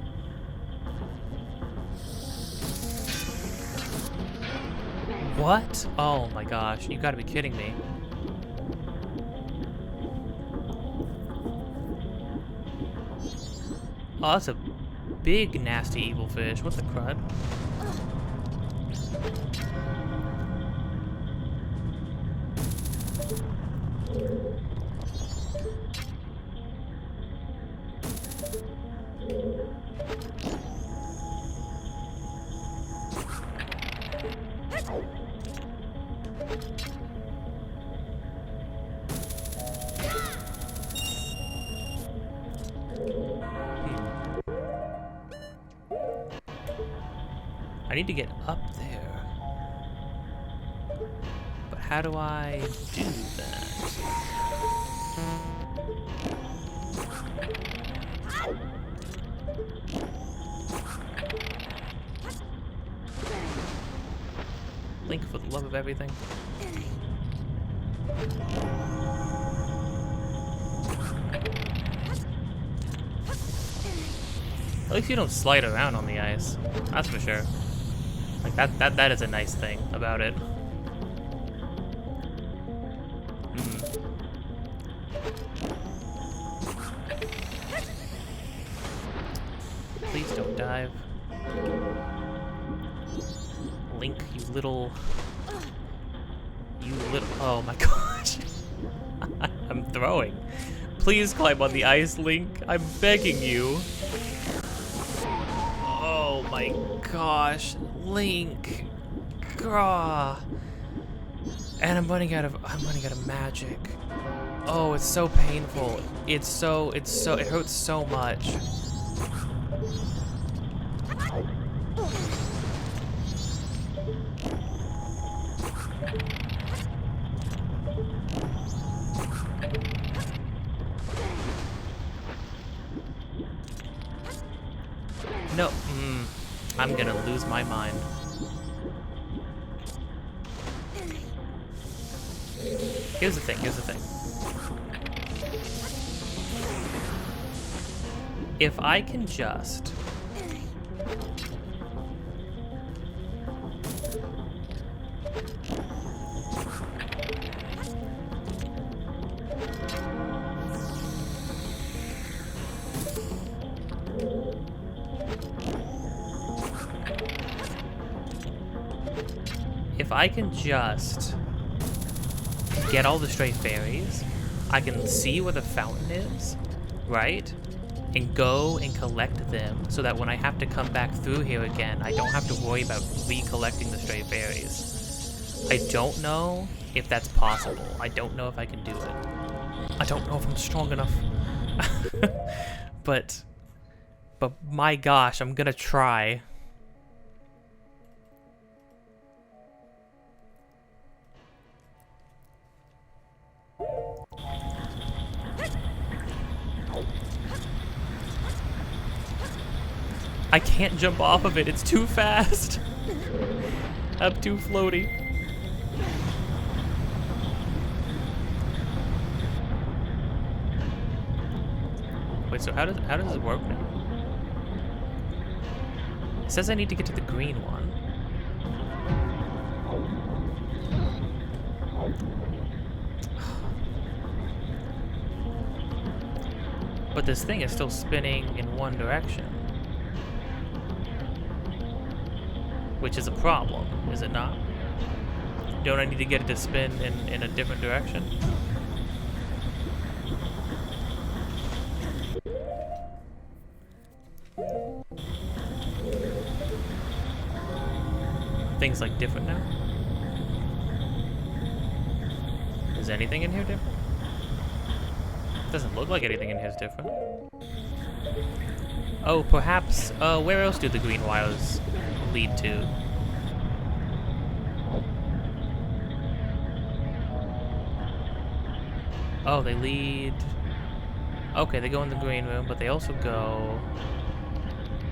What? Oh my gosh, you gotta be kidding me. Oh, that's a big, nasty evil fish. What the crud? I need to get up there. But how do I do that? Link, for the love of everything. At least you don't slide around on the ice. That's for sure. Like that is a nice thing about it. Please don't dive. Link, you little... Oh my gosh. I'm throwing. Please climb on the ice, Link. I'm begging you. Oh my gosh. Link. Gah. And I'm running out of magic. Oh, it's so painful. It hurts so much. No, I'm gonna lose my mind. Here's the thing. If I can just... If I can just get all the stray fairies, I can see where the fountain is, right? And go and collect them so that when I have to come back through here again, I don't have to worry about recollecting the stray fairies. I don't know if that's possible. I don't know if I can do it. I don't know if I'm strong enough. But my gosh, I'm gonna try. I can't jump off of it, it's too fast. I'm too floaty. Wait, so how does it work now? It says I need to get to the green one. But this thing is still spinning in one direction. Which is a problem, is it not? Don't I need to get it to spin in a different direction? Things like different now? Is anything in here different? Doesn't look like anything in here is different. Oh, perhaps, where else do the green wires lead to? Oh, they lead... Okay, they go in the green room, but they also go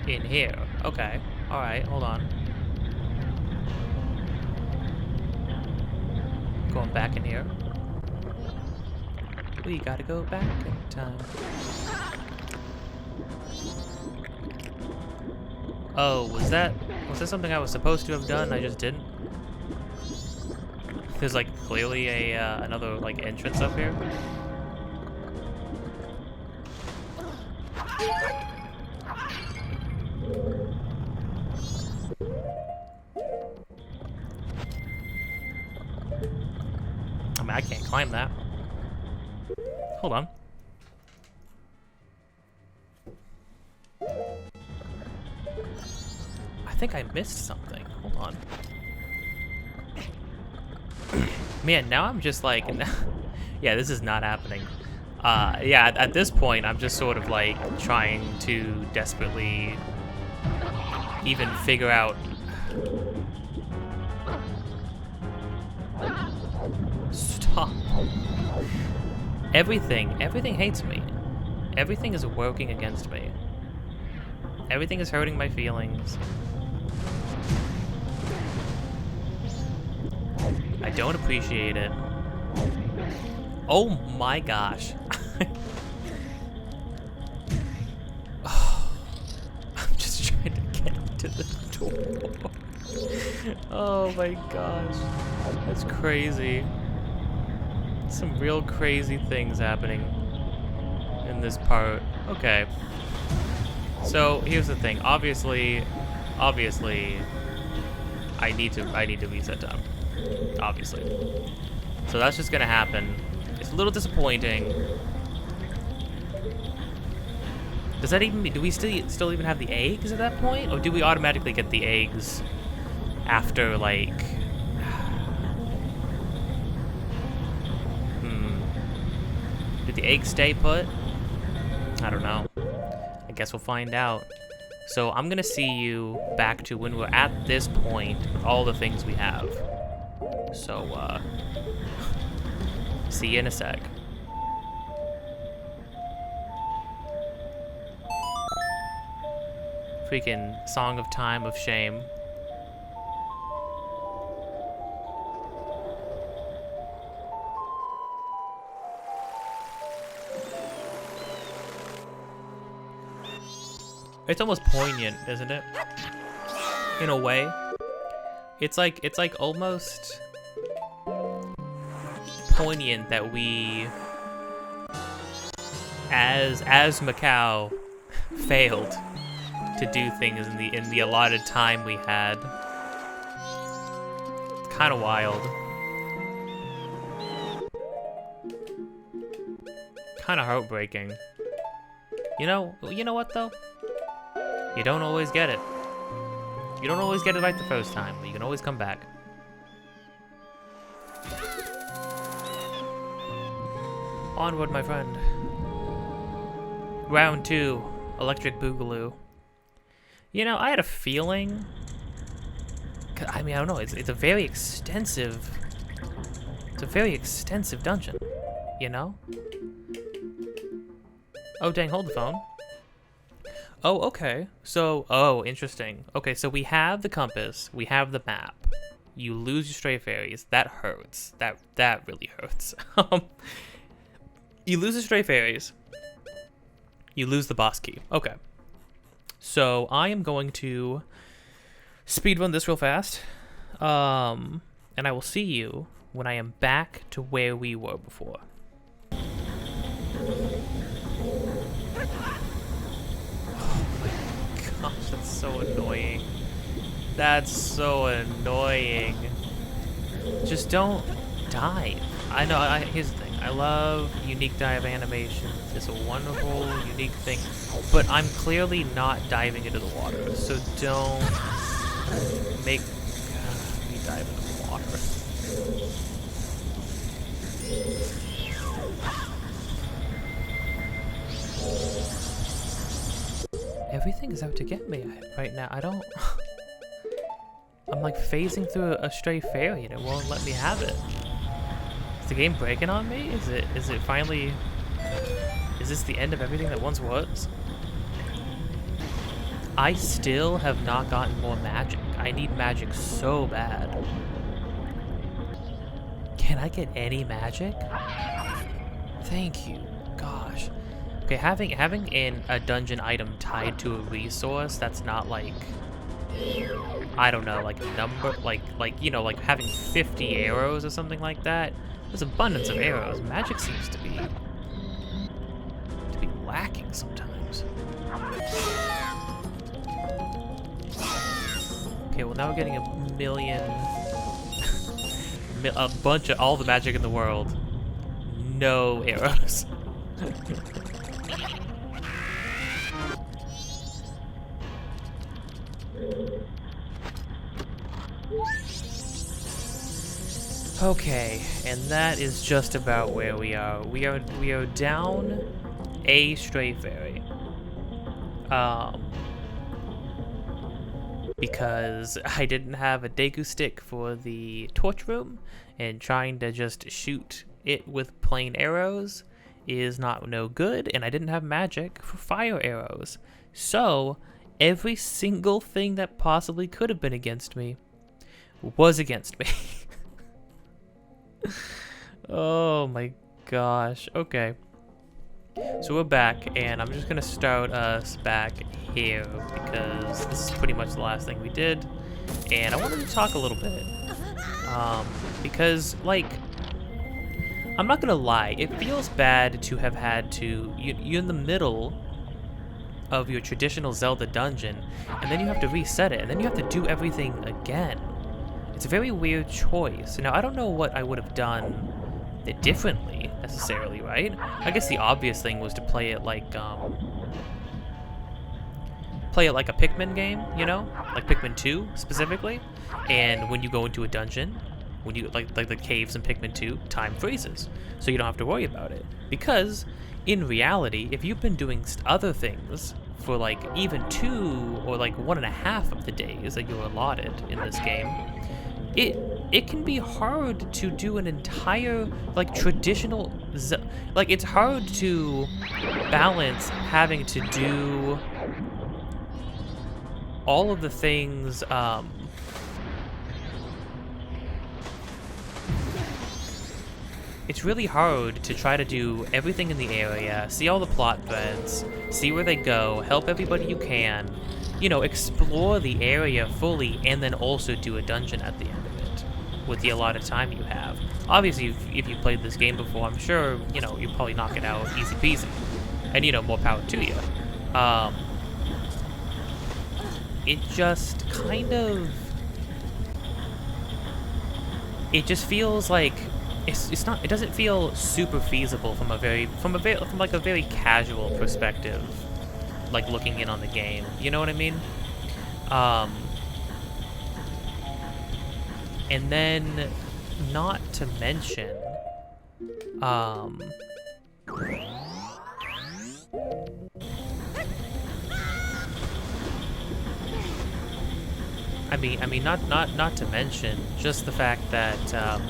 in here. Okay, alright, hold on. Going back in here. We gotta go back in time. Oh, was that something I was supposed to have done? I just didn't. There's like clearly a another like entrance up here. I mean, I can't climb that. Hold on. I think I missed something. Hold on. Man, now I'm just like... yeah, this is not happening. Yeah, at this point, I'm just sort of like trying to desperately even figure out... Stop. Everything hates me. Everything is working against me. Everything is hurting my feelings. I don't appreciate it. Oh my gosh. I'm just trying to get to the door. Oh my gosh. That's crazy. Some real crazy things happening in this part. Okay. So here's the thing. Obviously, I need to reset time. Obviously. So that's just gonna happen. It's a little disappointing. Does that even mean, do we still even have the eggs at that point? Or do we automatically get the eggs after, like... Did the eggs stay put? I don't know. I guess we'll find out. So I'm gonna see you back to when we're at this point with all the things we have. So, see you in a sec. Freaking Song of Time of Shame. It's almost poignant, isn't it? In a way. It's like almost poignant that we as Macau failed to do things in the allotted time we had. It's kind of wild. Kind of heartbreaking. You know what though? You don't always get it. You don't always get it right the first time, but you can always come back. Onward, my friend. Round 2, Electric Boogaloo. You know, I had a feeling... I mean, I don't know, it's a very extensive... It's a very extensive dungeon, you know? Oh, dang, hold the phone. Oh, okay. So, oh, interesting. Okay, so we have the compass, we have the map. You lose your stray fairies. That hurts. That really hurts. You lose the stray fairies. You lose the boss key. Okay. So I am going to speedrun this real fast. And I will see you when I am back to where we were before. Gosh, that's so annoying. That's so annoying. Just don't dive. I know, here's the thing. I love unique dive animations. It's a wonderful, unique thing. But I'm clearly not diving into the water. So don't make me dive into the water. Everything is out to get me right now. I don't... I'm like phasing through a stray fairy and it won't let me have it. Is the game breaking on me? Is it finally... Is this the end of everything that once was? I still have not gotten more magic. I need magic so bad. Can I get any magic? Thank you. Gosh. Okay, having a dungeon item tied to a resource that's not like, I don't know, like a number, like you know, like having 50 arrows or something like that. There's abundance of arrows. Magic seems to be lacking sometimes. Okay, well now we're getting a million, a bunch of all the magic in the world. No arrows. Okay, and that is just about where we are. We are down a stray fairy. Because I didn't have a Deku stick for the torch room, and trying to just shoot it with plain arrows is no good, and I didn't have magic for fire arrows. So every single thing that possibly could have been against me was against me. Oh my gosh. Okay. So we're back, and I'm just gonna start us back here because this is pretty much the last thing we did. And I wanted to talk a little bit. Because, like, I'm not gonna lie, it feels bad to have had to, you're in the middle of your traditional Zelda dungeon, and then you have to reset it, and then you have to do everything again. It's a very weird choice. Now, I don't know what I would have done differently, necessarily, right? I guess the obvious thing was to play it like a Pikmin game, you know? Like Pikmin 2, specifically. And when you go into a dungeon, when you, like the caves in Pikmin 2, time freezes. So you don't have to worry about it. Because, in reality, if you've been doing other things for like even 2 or like 1.5 of the days that you're allotted in this game, it can be hard to do an entire, like, traditional, like, it's hard to balance having to do all of the things, it's really hard to try to do everything in the area, see all the plot threads, see where they go, help everybody you can, you know, explore the area fully, and then also do a dungeon at the end of it with the allotted time you have. Obviously, if you played this game before, I'm sure, you know, you probably knock it out easy peasy. And, you know, more power to you. It just kind of... It just feels like... It's not... It doesn't feel super feasible from a very casual perspective. Like, looking in on the game. You know what I mean? And then, not to mention, I mean, not to mention just the fact that,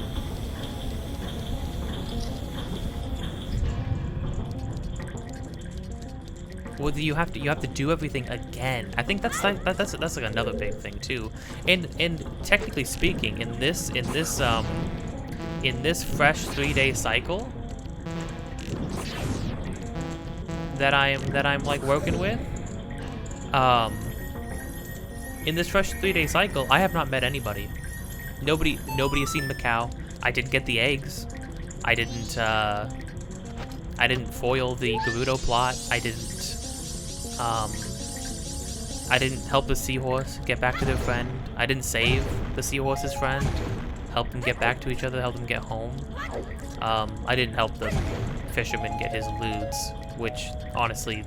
well, you have to do everything again. I think that's like another big thing too. And technically speaking, in this fresh 3-day cycle that I'm like working with, in this fresh 3-day cycle, I have not met anybody. Nobody has seen the cow. I didn't get the eggs. I didn't foil the Gerudo plot. I didn't help the seahorse get back to their friend. I didn't save the seahorse's friend, help them get back to each other, help them get home. I didn't help the fisherman get his loots, which, honestly,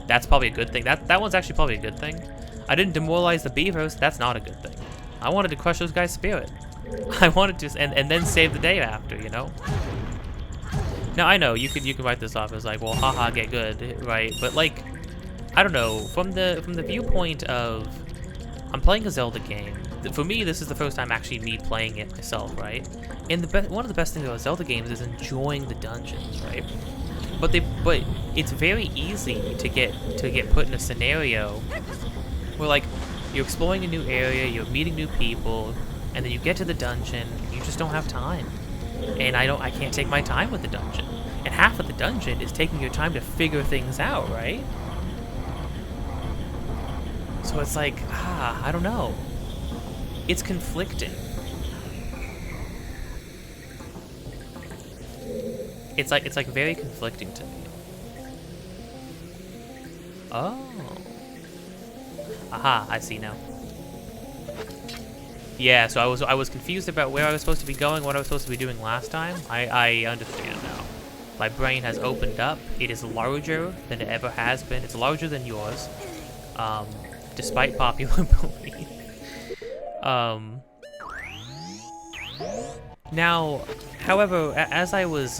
that's probably a good thing. That one's actually probably a good thing. I didn't demoralize the beavers. That's not a good thing. I wanted to crush those guys' spirit. I wanted to, and then save the day after, you know? Now, I know, you can write this off as like, well, haha, get good, right? But, like, I don't know, from the viewpoint of, I'm playing a Zelda game. For me, this is the first time actually me playing it myself, right? And one of the best things about Zelda games is enjoying the dungeons, right? But it's very easy to get put in a scenario where, like, you're exploring a new area, you're meeting new people, and then you get to the dungeon, and you just don't have time. And I can't take my time with the dungeon. And half of the dungeon is taking your time to figure things out, right? So it's like, I don't know. It's conflicting. It's like very conflicting to me. Oh. Aha, I see now. Yeah, so I was confused about where I was supposed to be going, what I was supposed to be doing last time. I understand now. My brain has opened up. It is larger than it ever has been. It's larger than yours, despite popular belief. Now, however, as I was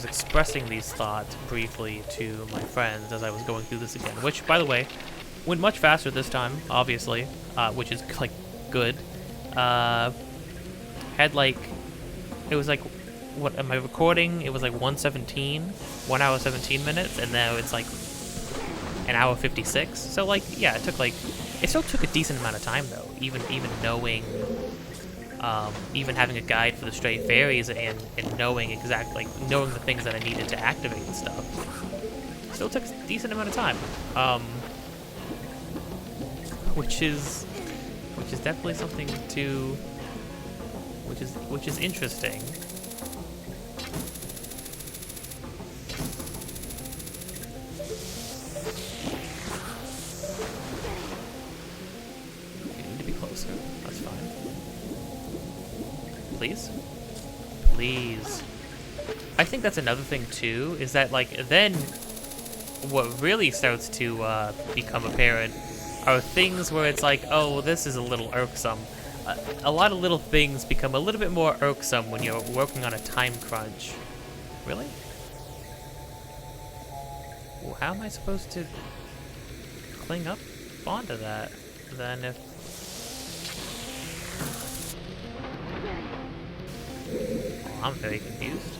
expressing these thoughts briefly to my friends as I was going through this again, which, by the way, went much faster this time, obviously, which is like good. Had like, it was like, what am I recording? It was like 1 hour 17 minutes, and now it's like an hour 56. So like, yeah, it still took a decent amount of time though, even knowing Even having a guide for the stray fairies and knowing exactly, like, knowing the things that I needed to activate and stuff. Still took a decent amount of time. Which is definitely something to, which is interesting. We need to be closer. That's fine. Please? Please. I think that's another thing too, is that like then what really starts to become apparent are things where it's like, oh, well, this is a little irksome. A lot of little things become a little bit more irksome when you're working on a time crunch. Really? Well, how am I supposed to cling up onto that then if... Oh, I'm very confused.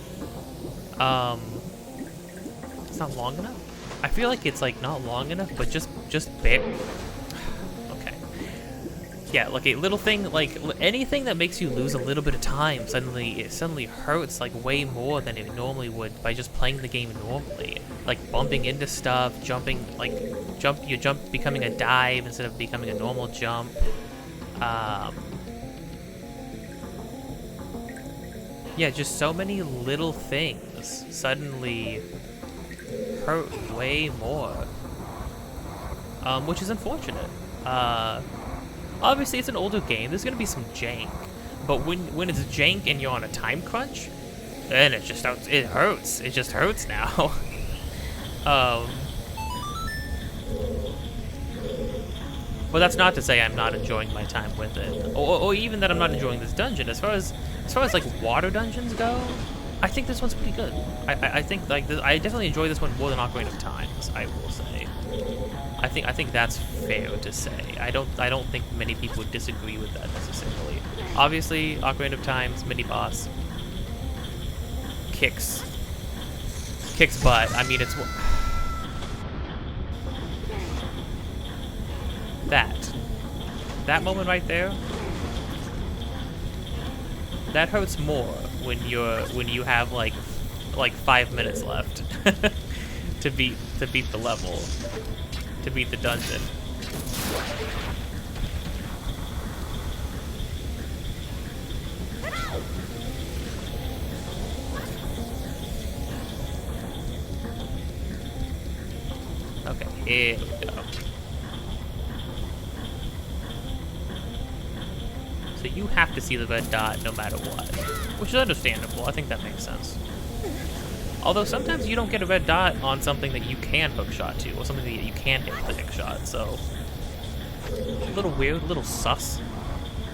It's not long enough? I feel like it's like not long enough, but just bare. Okay. Yeah, like a little thing, like anything that makes you lose a little bit of time it suddenly hurts like way more than it normally would by just playing the game normally. Like bumping into stuff, jumping, like becoming a dive instead of becoming a normal jump. Yeah, just so many little things suddenly hurt way more, which is unfortunate. Obviously, it's an older game. There's gonna be some jank, but when it's jank and you're on a time crunch, then it hurts. It just hurts now. But that's not to say I'm not enjoying my time with it, or even that I'm not enjoying this dungeon. As far as like water dungeons go, I think this one's pretty good. I think like this, I definitely enjoy this one more than Ocarina of Times, I will say. I think that's fair to say. I don't think many people would disagree with that necessarily. Obviously, Ocarina of Time's mini boss kicks butt. I mean, it's that moment right there. That hurts more when you have like 5 minutes left to beat the level, to beat the dungeon. Okay, here we go. So you have to see the red dot no matter what, which is understandable. I think that makes sense. Although sometimes you don't get a red dot on something that you can hookshot to, or something that you can hit with a hookshot, so... A little weird, a little sus.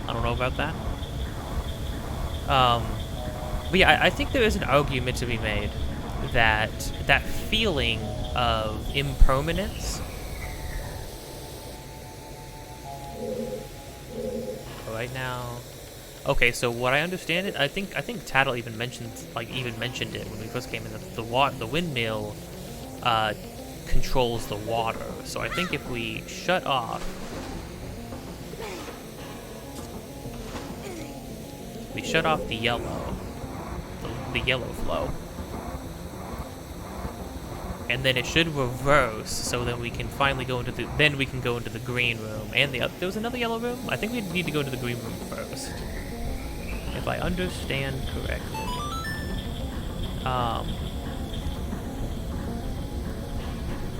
I don't know about that. But yeah, I think there is an argument to be made that that feeling of impermanence... Right now... Okay, so what I understand it, I think Tattle even mentioned it when we first came in. The windmill controls the water. So I think if we shut off, the yellow flow, and then it should reverse. So then we can finally go into the green room. And there was another yellow room. I think we need to go into the green room first, if I understand correctly.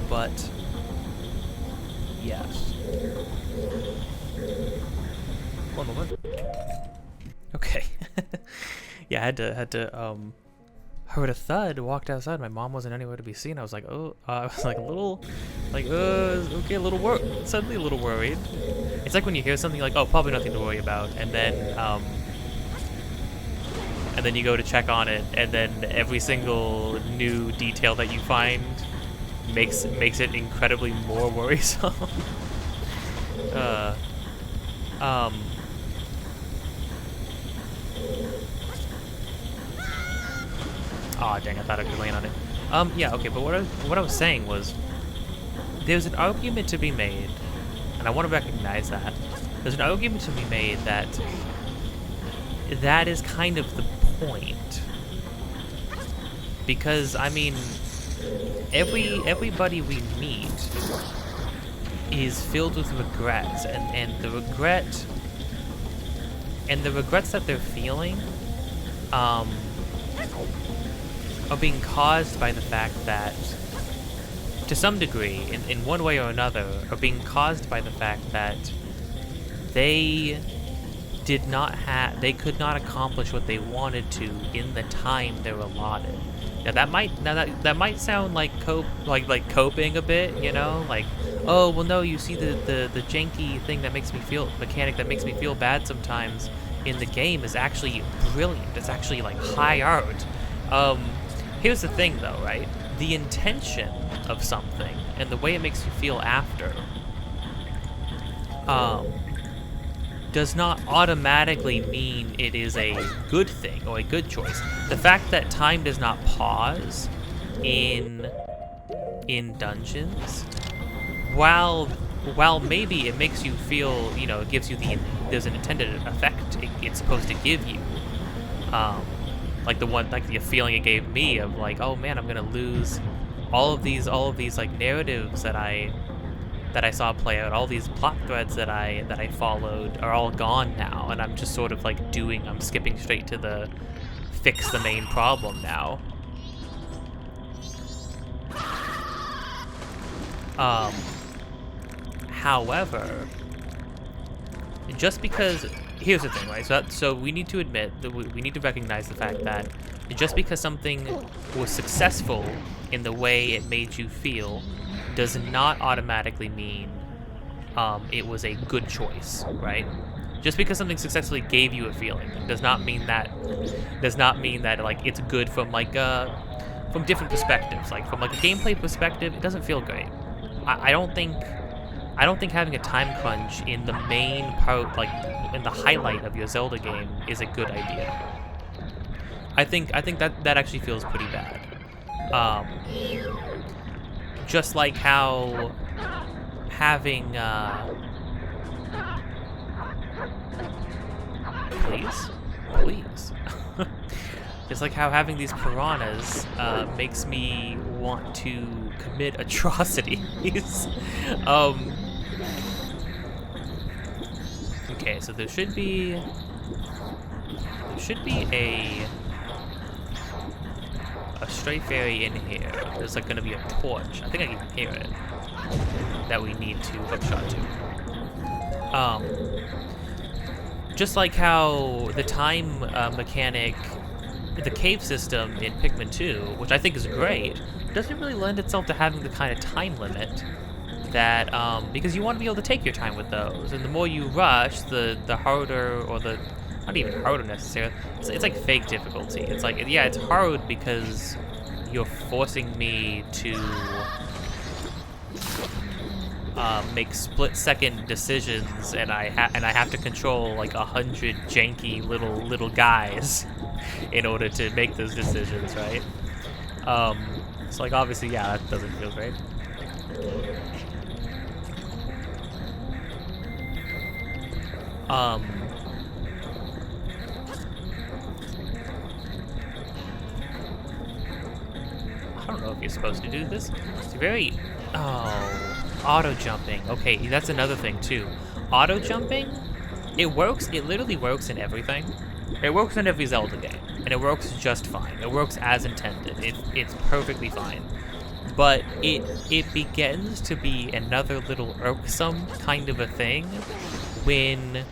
But yes. One moment. Okay. Yeah, I had to heard a thud, walked outside, my mom wasn't anywhere to be seen. I was like, oh, I was like a little, like, okay, suddenly a little worried. It's like when you hear something like, oh, probably nothing to worry about, and then you go to check on it, and then every single new detail that you find makes it incredibly more worrisome. Aw, dang, I thought I could land on it. Yeah, okay, but what I was saying was, there's an argument to be made, and I want to recognize that. There's an argument to be made that that is kind of the point. Because, I mean, everybody we meet is filled with regrets, and the regrets that they're feeling are being caused by the fact that, to some degree, in one way or another, are being caused by the fact that they could not accomplish what they wanted to in the time they were allotted. Now that might sound like coping a bit, you know, like, oh well, no, you see the janky thing that makes me feel mechanic that makes me feel bad sometimes in the game is actually brilliant. It's actually like high art. Here's the thing though, right? The intention of something and the way it makes you feel after does not automatically mean it is a good thing or a good choice. The fact that time does not pause in dungeons, while maybe it makes you feel, you know, it gives you there's an intended effect it's supposed to give you, like the feeling it gave me of like, oh man, I'm gonna lose all of these like narratives that I saw play out. All these plot threads that I followed are all gone now, and I'm just sort of like I'm skipping straight to the fix the main problem now. However, just because, here's the thing, right? So we need to admit that we need to recognize the fact that just because something was successful in the way it made you feel does not automatically mean it was a good choice, right? Just because something successfully gave you a feeling does not mean that like it's good from from different perspectives. Like from like a gameplay perspective, it doesn't feel great. I don't think having a time crunch in the main part, like in the highlight of your Zelda game, is a good idea. I think that actually feels pretty bad. Just like how having please just like how having these piranhas makes me want to commit atrocities. Okay, so there should be a stray fairy in here. There's like gonna be a torch. I think I can hear it. That we need to hookshot to. Just like how the time mechanic, the cave system in Pikmin 2, which I think is great, doesn't really lend itself to having the kind of time limit that, because you want to be able to take your time with those, and the more you rush, the harder, or the, not even harder necessarily, it's like fake difficulty. It's like, yeah, it's hard because you're forcing me to make split-second decisions, and I have to control like 100 janky little guys in order to make those decisions, right? So like obviously, yeah, that doesn't feel great. I don't know if you're supposed to do this. It's very, auto jumping. Okay, that's another thing too. Auto jumping, it works. It literally works in everything. It works in every Zelda game, and it works just fine. It works as intended. It's perfectly fine. But it begins to be another little irksome kind of a thing when,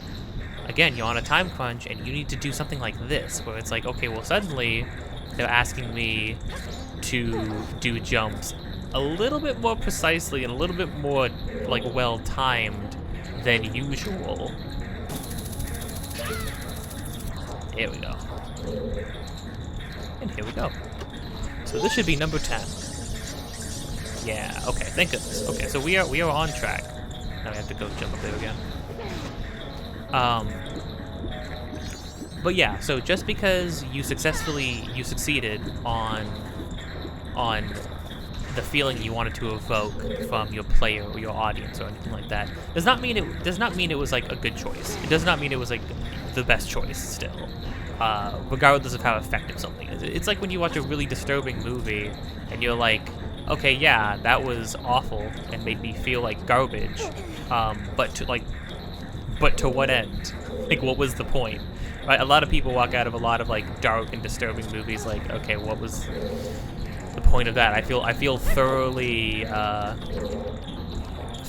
again, you're on a time crunch and you need to do something like this, where it's like, okay, well, suddenly they're asking me to do jumps a little bit more precisely and a little bit more like well-timed than usual. Here we go. And here we go. So this should be number 10. Yeah, okay, thank goodness. Okay, so we are on track. Now we have to go jump up there again. But yeah, so just because you succeeded on the feeling you wanted to evoke from your player or your audience or anything like that, does not mean it was like a good choice. It does not mean it was like the best choice still, regardless of how effective something is. It's like when you watch a really disturbing movie and you're like, okay, yeah, that was awful and made me feel like garbage, but to what end? Like, what was the point? Right? A lot of people walk out of a lot of like dark and disturbing movies like, okay, what was the point of that? I feel thoroughly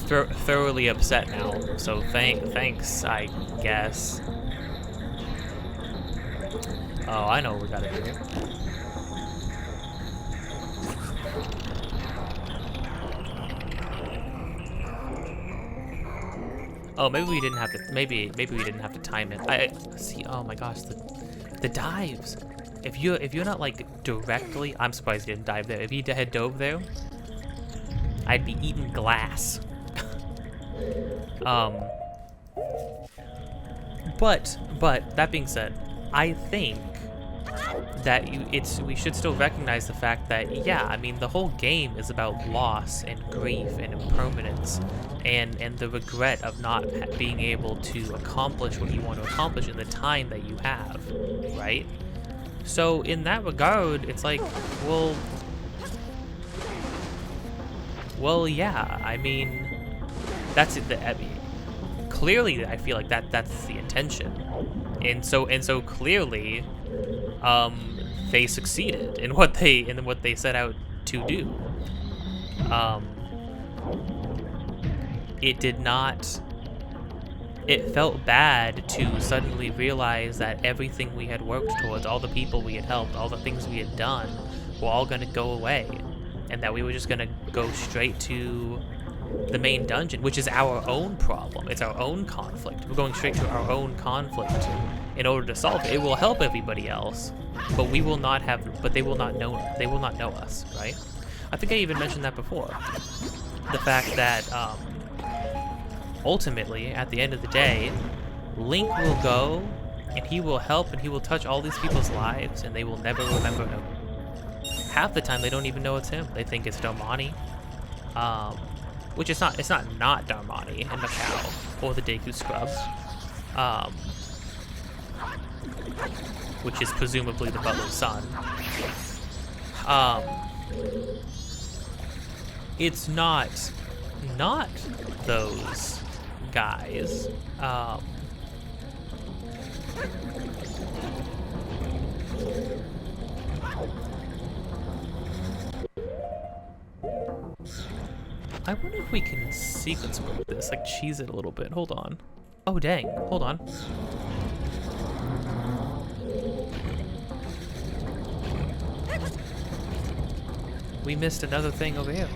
thoroughly upset now. So thanks, I guess. Oh, I know what we gotta do. Oh, maybe we didn't have to. Maybe we didn't have to time it. I see. Oh my gosh, the dives. If you're not like directly, I'm surprised you didn't dive there. If you had dove there, I'd be eating glass. But that being said, I think that we should still recognize the fact that, yeah, I mean, the whole game is about loss and grief and impermanence and the regret of not being able to accomplish what you want to accomplish in the time that you have, right? So in that regard, it's like, well, yeah, I mean, that's it. I mean, clearly, I feel like that's the intention, and so clearly, they succeeded in what they set out to do. It did not. It felt bad to suddenly realize that everything we had worked towards, all the people we had helped, all the things we had done, were all going to go away, and that we were just going to go straight to the main dungeon, which is our own problem. It's our own conflict. We're going straight to our own conflict in order to solve it. It will help everybody else, but we will not have. But they will not know. They will not know us, right? I think I even mentioned that before. The fact that ultimately, at the end of the day, Link will go and he will help and he will touch all these people's lives, and they will never remember him. Half the time, they don't even know it's him. They think it's Darmani. Which it's not Darmani and Macau or the Deku Scrubs, which is presumably the butler's son. It's not those guys. I wonder if we can sequence break this, like cheese it a little bit. Hold on. Oh dang, hold on. We missed another thing over here.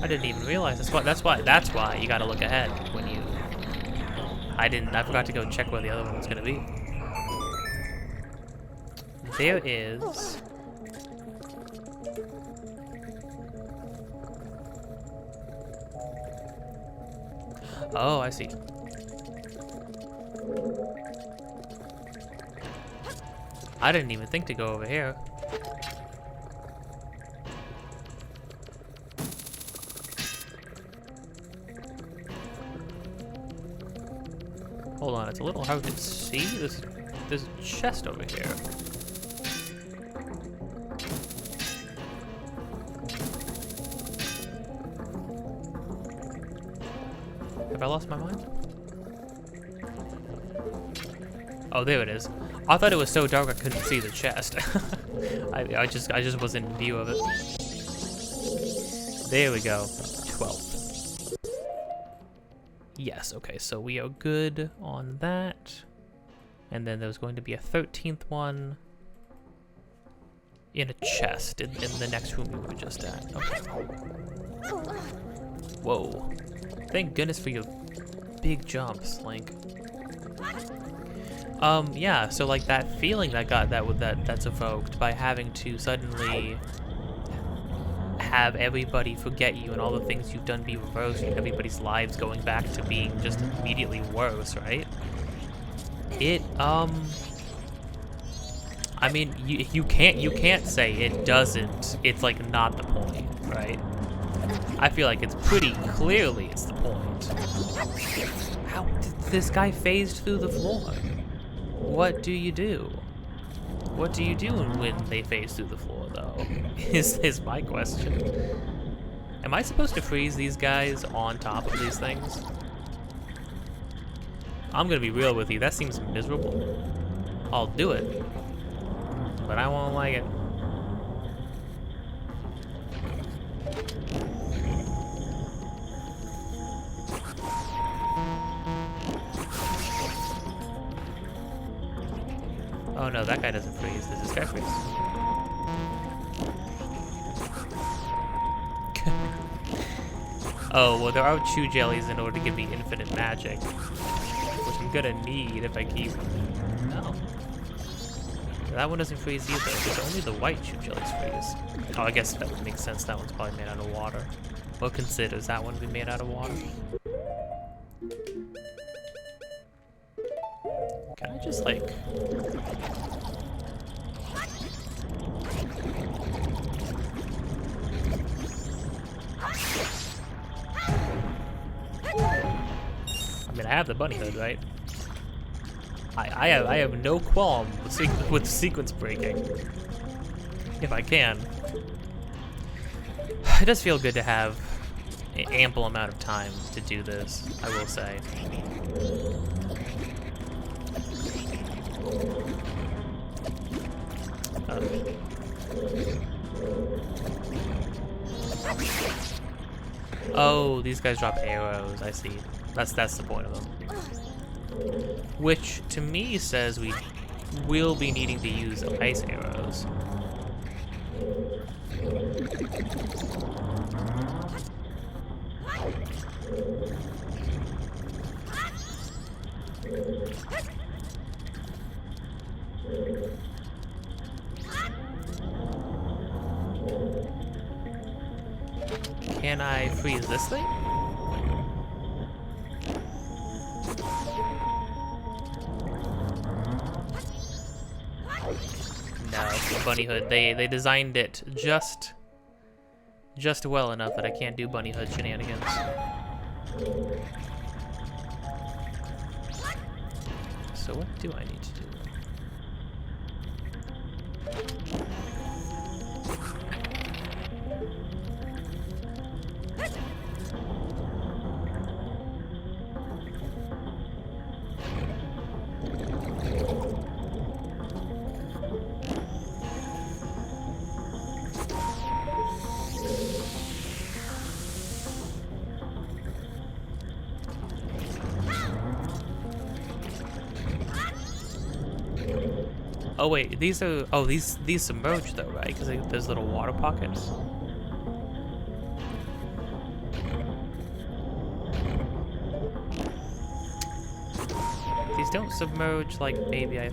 I didn't even realize this. That's why you gotta look ahead when you. I forgot to go check where the other one was gonna be. There is. Oh, I see. I didn't even think to go over here. Hold on, it's a little hard to see. There's a chest over here. Have I lost my mind? Oh, there it is. I thought it was so dark I couldn't see the chest. I just wasn't in view of it. There we go. 12. Yes, okay, so we are good on that. And then there's going to be a 13th one in a chest in the next room we were just at. Okay. Whoa. Thank goodness for your big jumps, Link. Yeah, so like that feeling that's evoked by having to suddenly have everybody forget you and all the things you've done be reversed and everybody's lives going back to being just immediately worse, right? It, I mean, you can't say it doesn't, it's like not the point, right? I feel like it's pretty clearly it's the point. How did this guy phased through the floor? What do you do? What do you do when they phase through the floor, though? Is my question. Am I supposed to freeze these guys on top of these things? I'm gonna be real with you, that seems miserable. I'll do it, but I won't like it. Oh no, that guy doesn't freeze. Does this guy freeze? Oh, well there are chew jellies in order to give me infinite magic, which I'm gonna need if I keep... No. That one doesn't freeze either, because only the white chew jellies freeze. Oh, I guess that would make sense. That one's probably made out of water. What considers that one to be made out of water? Can I just, like... I mean, I have the bunny hood, right? I have no qualm with sequence breaking. If I can. It does feel good to have an ample amount of time to do this, I will say. Oh, these guys drop arrows, I see. That's the point of them. Which, to me, says we will be needing to use ice arrows. Can I freeze this thing? No, bunny hood. They designed it just well enough that I can't do bunny hood shenanigans. So what do I need to do? Oh wait, these are, oh, these submerge though, right? Because there's little water pockets. These don't submerge like maybe I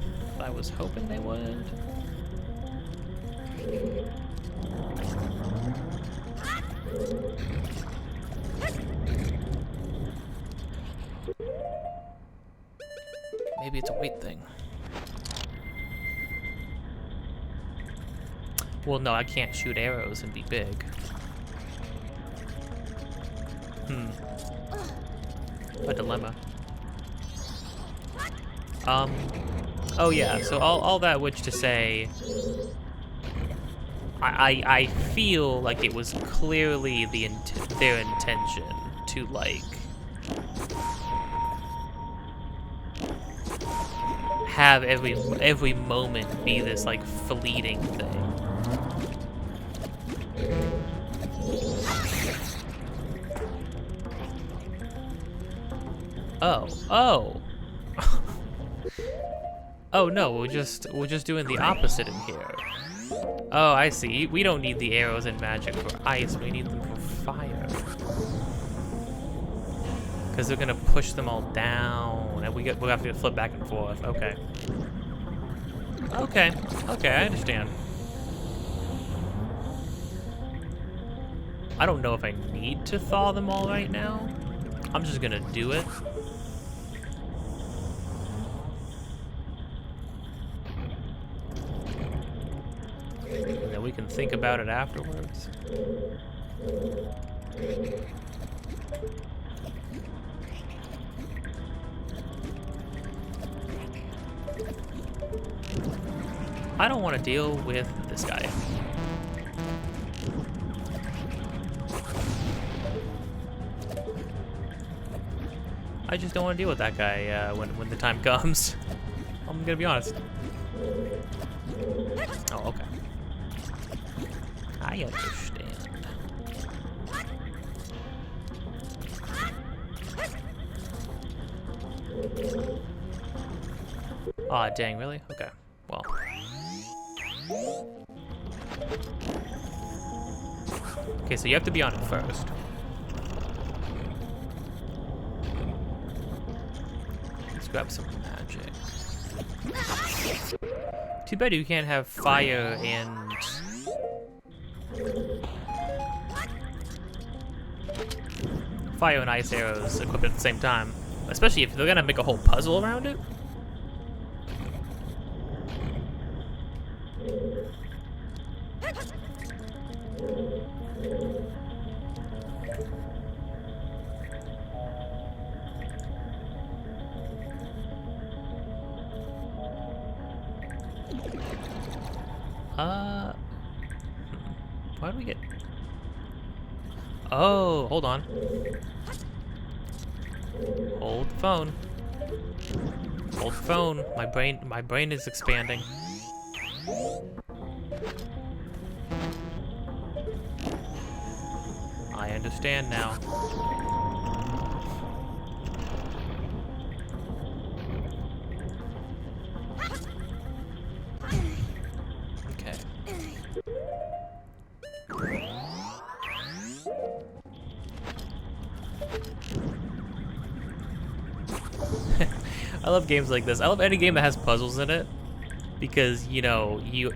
was hoping they would. Maybe it's a weight thing. Well, no, I can't shoot arrows and be big. A dilemma. Oh yeah, so all that which to say, I feel like it was clearly their intention to, like, have every moment be this, like, fleeting thing. Oh. Oh no, we're just doing the opposite in here. Oh, I see. We don't need the arrows and magic for ice, we need them for fire. Because they're gonna push them all down, and we'll have to flip back and forth. Okay. Okay, I understand. I don't know if I need to thaw them all right now. I'm just gonna do it. And then we can think about it afterwards. I don't want to deal with this guy. I just don't want to deal with that guy when the time comes. I'm gonna be honest. Oh, okay. I understand. Aw, dang, really? Okay, well. Okay, so you have to be on it first. Let's grab some magic. Too bad you can't have fire and... fire and ice arrows equipped at the same time. Especially if they're gonna make a whole puzzle around it. Why do we get... Oh, hold on. Hold the phone. Hold the phone. My brain is expanding. I understand now. Okay. I love games like this. I love any game that has puzzles in it, because you know you're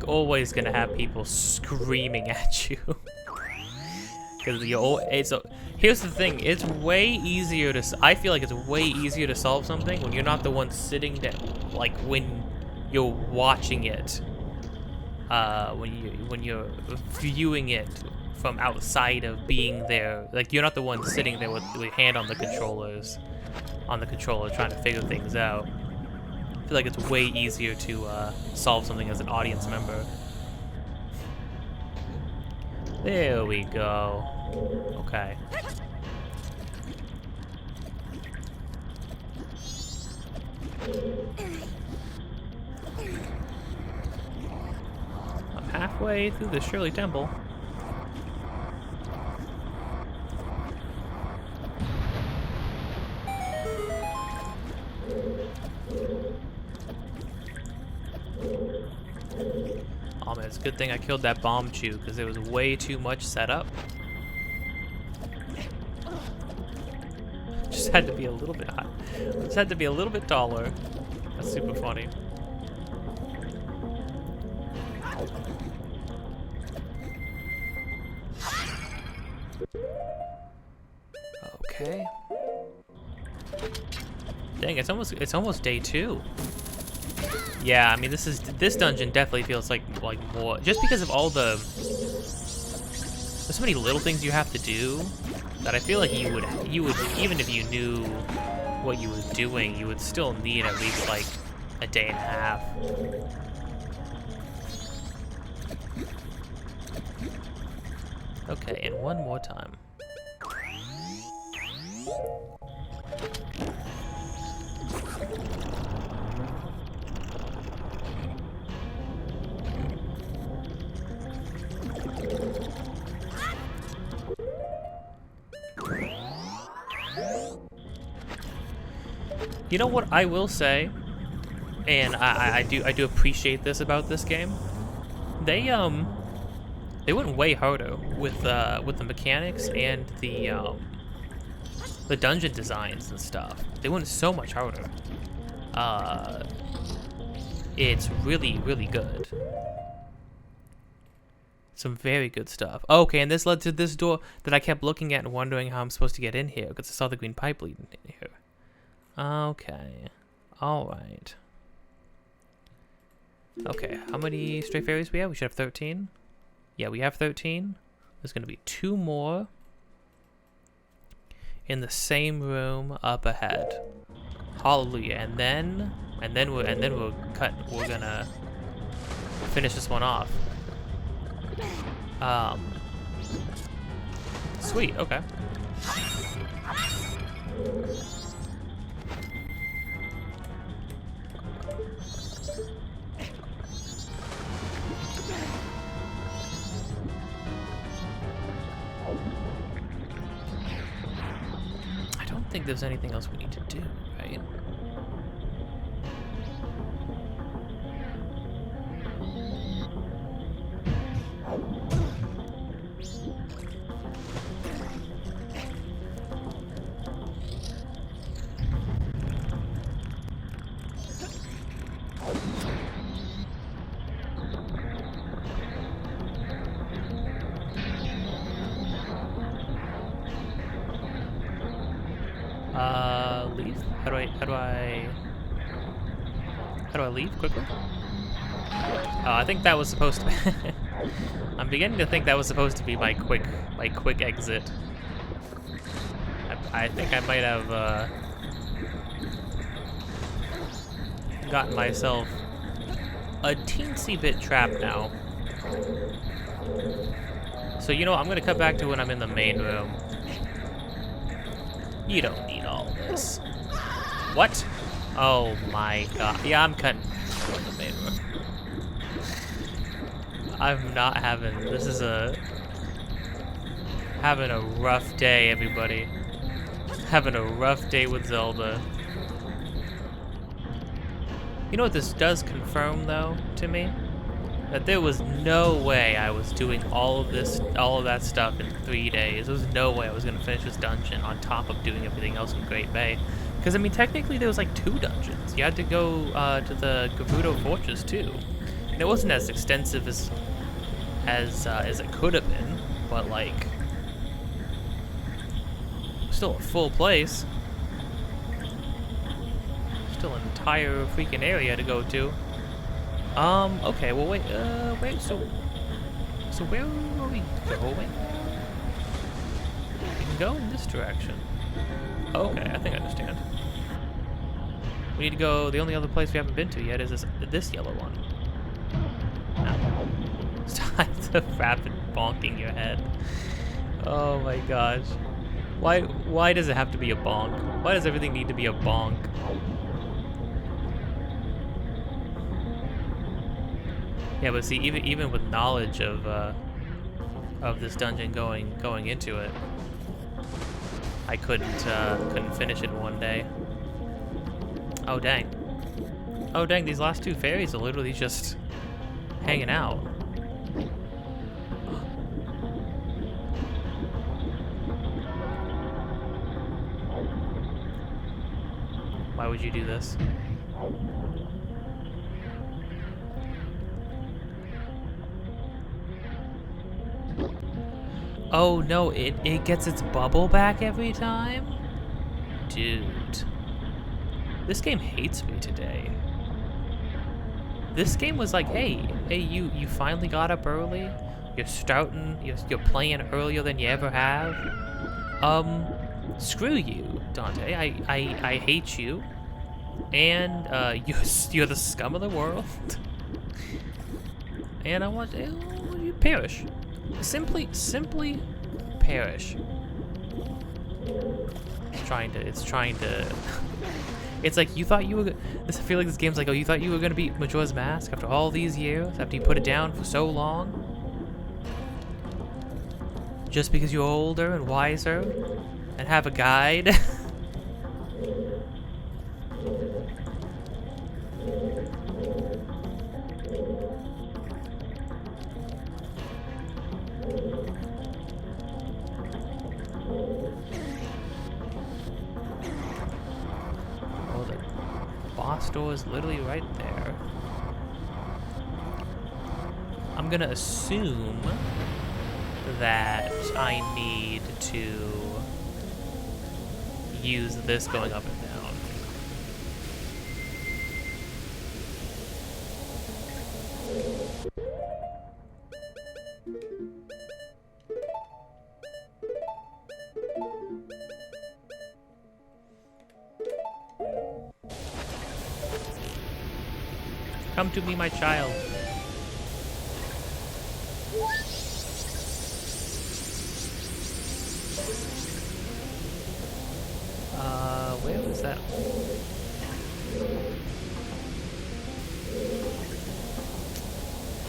always gonna have people screaming at you. Because here's the thing: it's way easier to. I feel like it's way easier to solve something when you're not the one sitting there, like when you're watching it. When you're viewing it from outside of being there, like you're not the one sitting there with your hand on the controller trying to figure things out. I feel like it's way easier to solve something as an audience member. There we go. Okay. I'm halfway through the Shirley Temple. Oh man, it's a good thing I killed that bomb chew, because there was way too much setup. Just had to be a little bit high. Just had to be a little bit taller. That's super funny. Okay. Dang, it's almost day 2. Yeah, I mean this dungeon definitely feels like more, just because of all the, there's so many little things you have to do that I feel like you would even if you knew what you were doing, you would still need at least like a day and a half. Okay, and one more time. You know what I will say, and I do appreciate this about this game. They went way harder with the mechanics and the dungeon designs and stuff. They went so much harder. It's really, really good. Some very good stuff. Okay, and this led to this door that I kept looking at and wondering how I'm supposed to get in here, because I saw the green pipe leading in here. Okay. Alright. Okay, how many stray fairies we have? We should have 13. Yeah, we have 13. There's gonna be 2 more in the same room up ahead. Hallelujah. And then we're gonna finish this one off. Sweet, okay. I don't think there's anything else we need to do, right? Leave? How do I leave quickly? Oh, I think that was supposed to be I'm beginning to think that was supposed to be my quick exit. I think I might have gotten myself a teensy bit trapped now. So you know what, I'm gonna cut back to when I'm in the main room. You don't need all this. What? Oh my god. Yeah, I'm cutting in the main room. I'm not having, this is having a rough day, everybody. Having a rough day with Zelda. You know what this does confirm though to me? That there was no way I was doing all of that stuff in 3 days. There was no way I was gonna finish this dungeon on top of doing everything else in Great Bay. Because I mean, technically there was like 2 dungeons. You had to go to the Gerudo Fortress too, and it wasn't as extensive as it could have been, but like, still a full place. Still an entire freaking area to go to. Okay, well wait, so where are we going? We can go in this direction. Okay, I think I understand. We need to go, the only other place we haven't been to yet is this yellow one. No. Stop the rapid bonking your head. Oh my gosh. Why does it have to be a bonk? Why does everything need to be a bonk? Yeah, but see, even with knowledge of this dungeon going into it, I couldn't finish it in one day. Oh dang! Oh dang! These last 2 fairies are literally just hanging out. Why would you do this? Oh no, it gets its bubble back every time? Dude. This game hates me today. This game was like, hey, you finally got up early. You're playing earlier than you ever have. Screw you, Dante. I hate you. And you're the scum of the world. And I want you to perish. Simply perish. It's trying to it's like, you thought you were I feel like this game's like, oh, you thought you were gonna beat Majora's Mask after all these years, after you put it down for so long? Just because you're older and wiser and have a guide? Store is literally right there. I'm gonna assume that I need to use this going up and down. Come to me, my child. Where was that?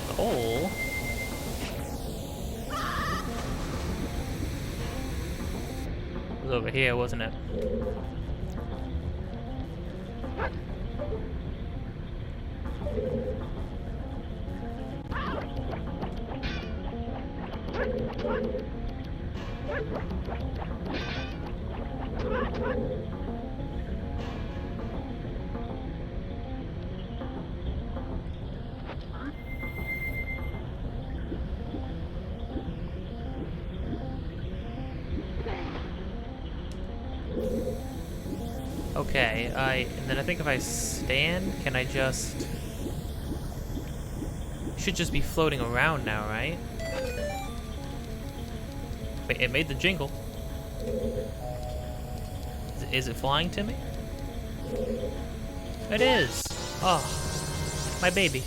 The hole? It was over here, wasn't it? Okay, and then I think if I stand, can I just... Should just be floating around now, right? Wait, it made the jingle. Is it flying to me? It is! Oh, my baby.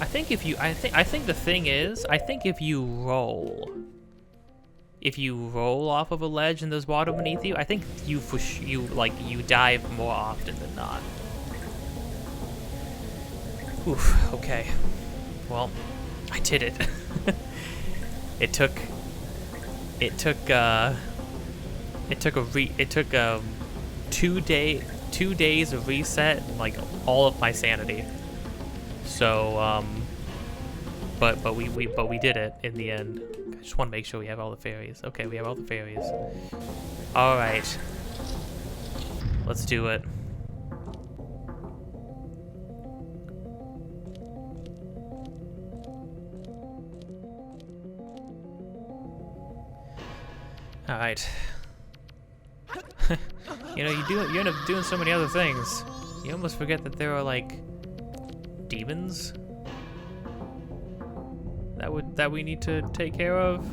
I think if you, I think the thing is, I think if you roll off of a ledge and there's water beneath you, I think you dive more often than not. Oof, okay. Well, I did it. It took 2 days of reset and like all of my sanity. So, but we did it in the end. I just want to make sure we have all the fairies. Okay, we have all the fairies. All right, let's do it. All right. You know, you end up doing so many other things. You almost forget that there are like demons that we need to take care of.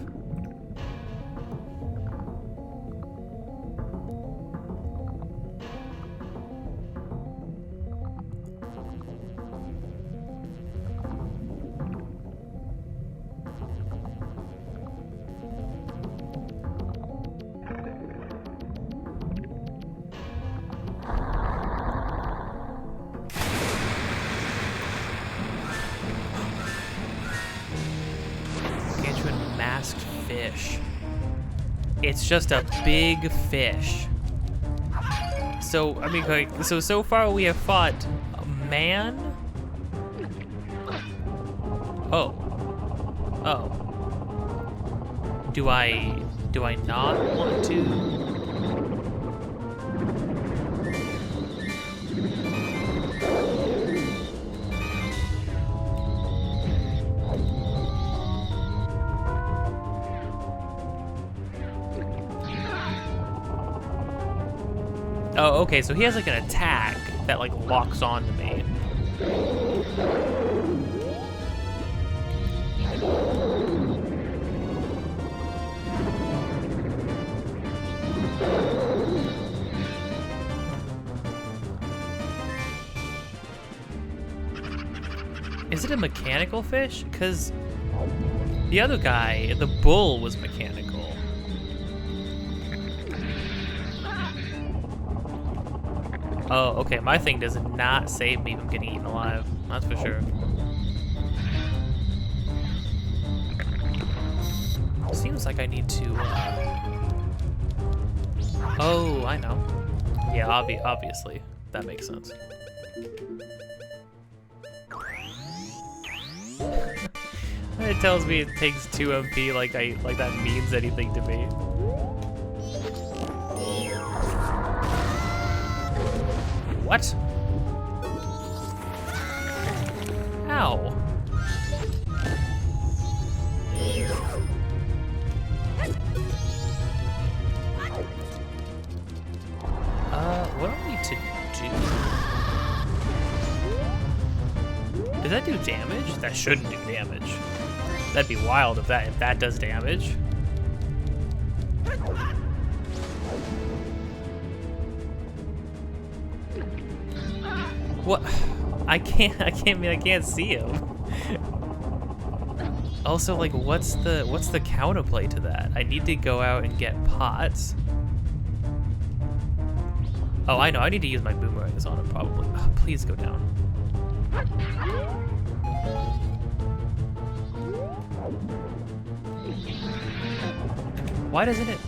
Fish. It's just a big fish. So, I mean, like, so far we have fought a man. Oh. Oh. Do I not want to? Oh, okay, so he has like an attack that like locks onto me. Is it a mechanical fish? Because the other guy, the bull, was mechanical. Oh, okay, my thing does not save me from getting eaten alive. That's for sure. Seems like I need to, Oh, I know. Yeah, obviously. That makes sense. It tells me it takes 2 MP like that means anything to me. What? Ow. What do I need to do? Does that do damage? That shouldn't do damage. That'd be wild if that does damage. What? I can't see him. Also, like, what's the counterplay to that? I need to go out and get pots. Oh, I know. I need to use my boomerangs on him, probably. Oh, please go down. Why doesn't it?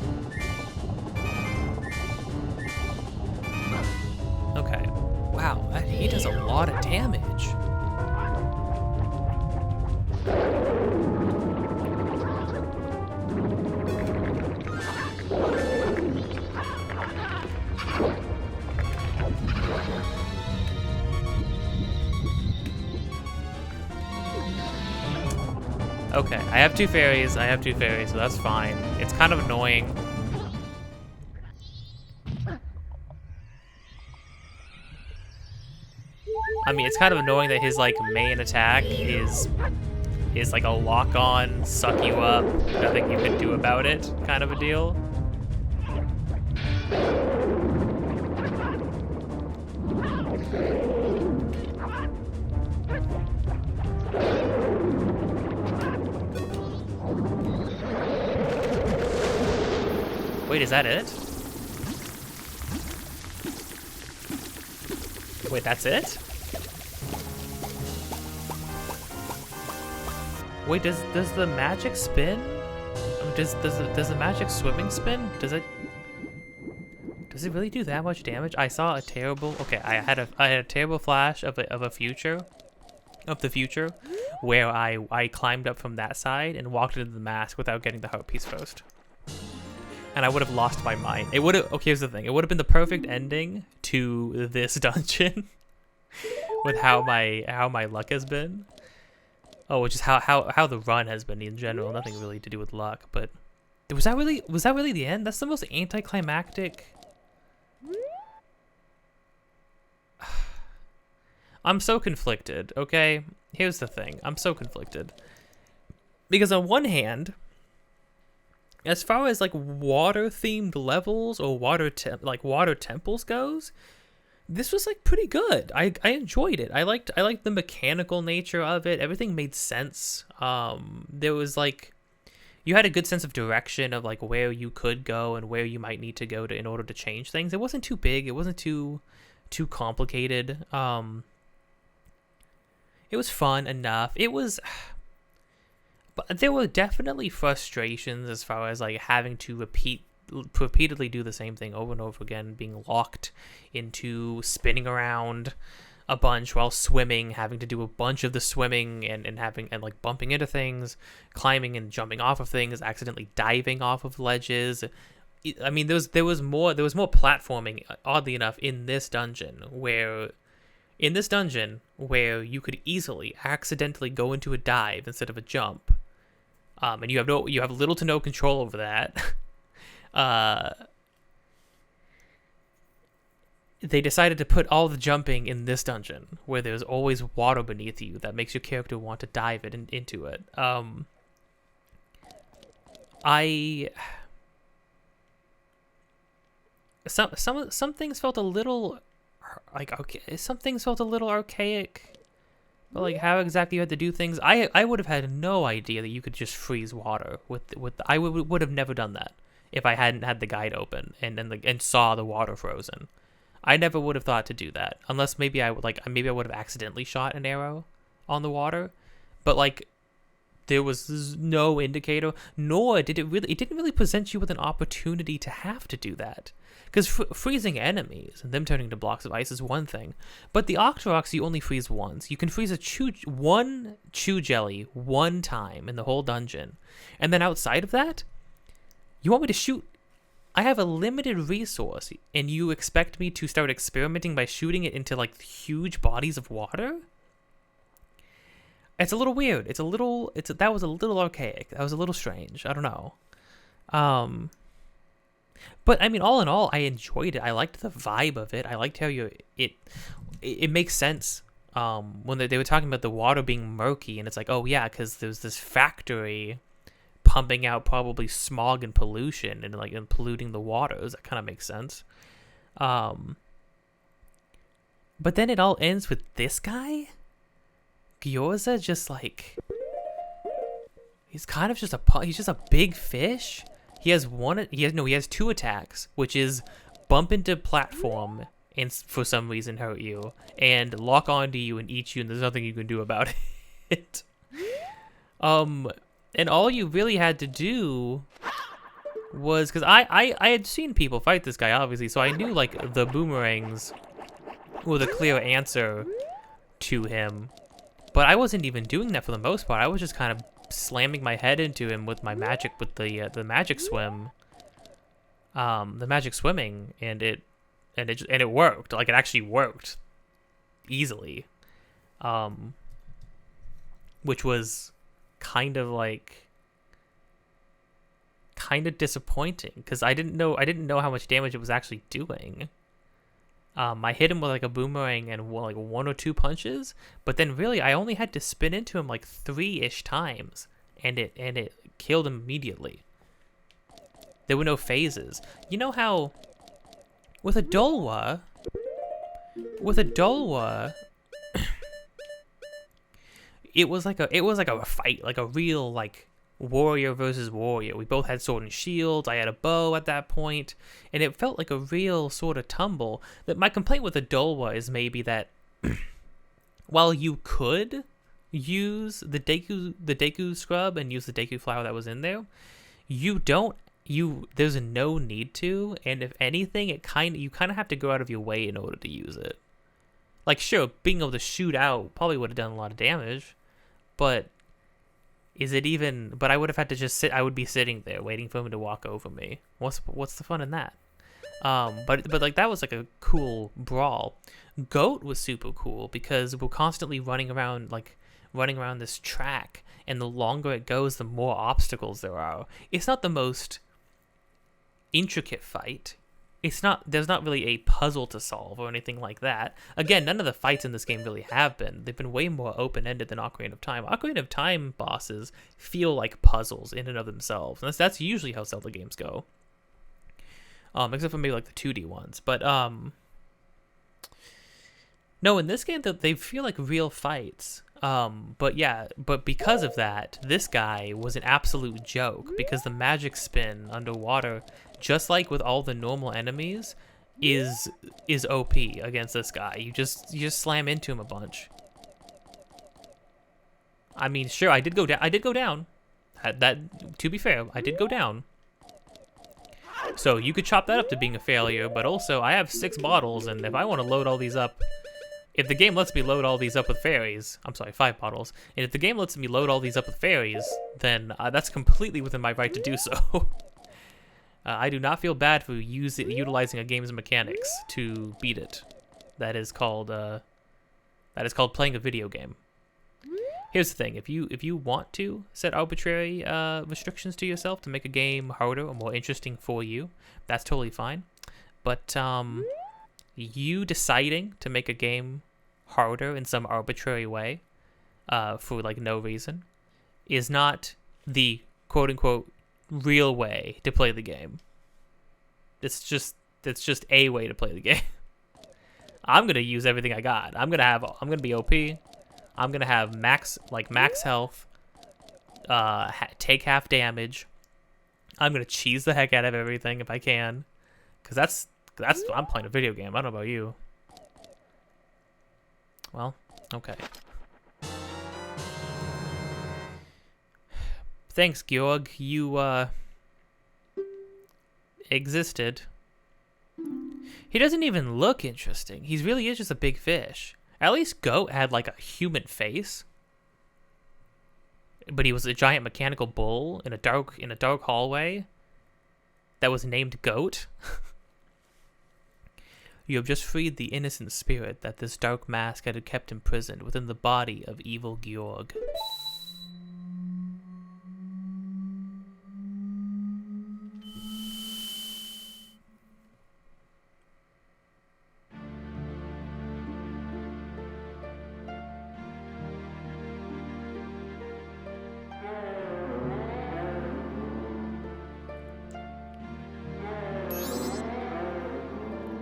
Okay. Wow, he does a lot of damage. Okay, I have two fairies, so that's fine. It's kind of annoying. I mean, it's kind of annoying that his, like, main attack is like a lock-on, suck you up, nothing you can do about it kind of a deal. Wait, is that it? Wait, that's it? Wait, does the magic spin? Does the magic swimming spin? Does it really do that much damage? I saw a terrible. Okay, I had a terrible flash of the future where I climbed up from that side and walked into the mask without getting the heart piece first. And I would have lost my mind. It would have. Okay, here's the thing. It would have been the perfect ending to this dungeon, with how my luck has been. Oh, which is how the run has been in general. Nothing really to do with luck. But was that really the end? That's the most anticlimactic. I'm so conflicted. Okay, here's the thing. I'm so conflicted because on one hand, as far as like water-themed levels or water temples goes, this was like pretty good. I enjoyed it. I liked the mechanical nature of it. Everything made sense. There was like, you had a good sense of direction of like where you could go and where you might need to go in order to change things. It wasn't too big. It wasn't too complicated. It was fun enough. But there were definitely frustrations as far as like having to repeatedly do the same thing over and over again, being locked into spinning around a bunch while swimming, having to do a bunch of the swimming and like bumping into things, climbing and jumping off of things, accidentally diving off of ledges. I mean, there was more platforming, oddly enough, in this dungeon where you could easily accidentally go into a dive instead of a jump. And you have little to no control over that. They decided to put all the jumping in this dungeon, where there's always water beneath you that makes your character want to dive into it. Some things felt a little like, okay. Some things felt a little archaic. But like how exactly you had to do things, I would have had no idea that you could just freeze water I would have never done that if I hadn't had the guide open and saw the water frozen. I never would have thought to do that unless maybe I would have accidentally shot an arrow on the water, but like there was no indicator, nor did it didn't really present you with an opportunity to have to do that. Because freezing enemies and them turning into blocks of ice is one thing, but the Octoroks you only freeze once. You can freeze one chew jelly one time in the whole dungeon, and then outside of that, you want me to shoot? I have a limited resource, and you expect me to start experimenting by shooting it into like huge bodies of water? It's a little weird. That was a little archaic. That was a little strange. I don't know. But I mean, all in all, I enjoyed it. I liked the vibe of it. I liked how it makes sense. When they were talking about the water being murky, and it's like, oh yeah, because there's this factory pumping out probably smog and pollution and polluting the waters. That kind of makes sense. But then it all ends with this guy? Gyoza just like... He's kind of just he's just a big fish. He has he has 2 attacks, which is bump into platform and for some reason hurt you, and lock onto you and eat you, and there's nothing you can do about it. And all you really had to do was, because I had seen people fight this guy, obviously, so I knew like the boomerangs were the clear answer to him, but I wasn't even doing that for the most part. I was just kind of slamming my head into him with my magic, with the magic swim, the magic swimming, and it worked. Like, it actually worked easily, which was kind of disappointing, because I didn't know how much damage it was actually doing. I hit him with like a boomerang and like 1 or 2 punches, but then really I only had to spin into him like 3-ish times, and it killed him immediately. There were no phases. You know how with a Dolwa, it was like a fight, like a real like warrior versus warrior. We both had sword and shield. I had a bow at that point, and it felt like a real sort of tumble. That my complaint with the Dolwa is maybe that while you could use the Deku scrub and use the Deku flower that was in there, there's no need to, and if anything, you kind of have to go out of your way in order to use it. Like, sure, being able to shoot out probably would have done a lot of damage, but but I would have had to just sit. I would be sitting there waiting for him to walk over me. What's the fun in that? But like, that was like a cool brawl. Goat was super cool because we're constantly running around this track, and the longer it goes, the more obstacles there are. It's not the most intricate fight. There's not really a puzzle to solve or anything like that. Again, none of the fights in this game really have been. They've been way more open-ended than Ocarina of Time. Ocarina of Time bosses feel like puzzles in and of themselves. And that's usually how Zelda games go. Except for maybe like the 2D ones. But, no, in this game, they feel like real fights. But because of that, this guy was an absolute joke, because the magic spin underwater, just like with all the normal enemies, is OP against this guy. You just slam into him a bunch. I mean, sure, I did go down. That, to be fair, I did go down. So you could chop that up to being a failure, but also I have 6 bottles, and if I want to load all these up, if the game lets me load all these up with fairies, I'm sorry, 5 bottles, and if the game lets me load all these up with fairies, then that's completely within my right to do so. I do not feel bad for utilizing a game's mechanics to beat it. That is called playing a video game. Here's the thing: if you want to set arbitrary restrictions to yourself to make a game harder or more interesting for you, that's totally fine. But you deciding to make a game harder in some arbitrary way for like no reason is not the quote unquote real way to play the game. It's just a way to play the game. I'm gonna use everything I got. I'm gonna be OP. I'm gonna have max health, take half damage. I'm gonna cheese the heck out of everything if I can, because that's I'm playing a video game. I don't know about you. Well, okay. Thanks, Georg. You existed. He doesn't even look interesting. He really is just a big fish. At least Goat had like a human face, but he was a giant mechanical bull in a dark hallway that was named Goat. You have just freed the innocent spirit that this dark mask had kept imprisoned within the body of evil Georg.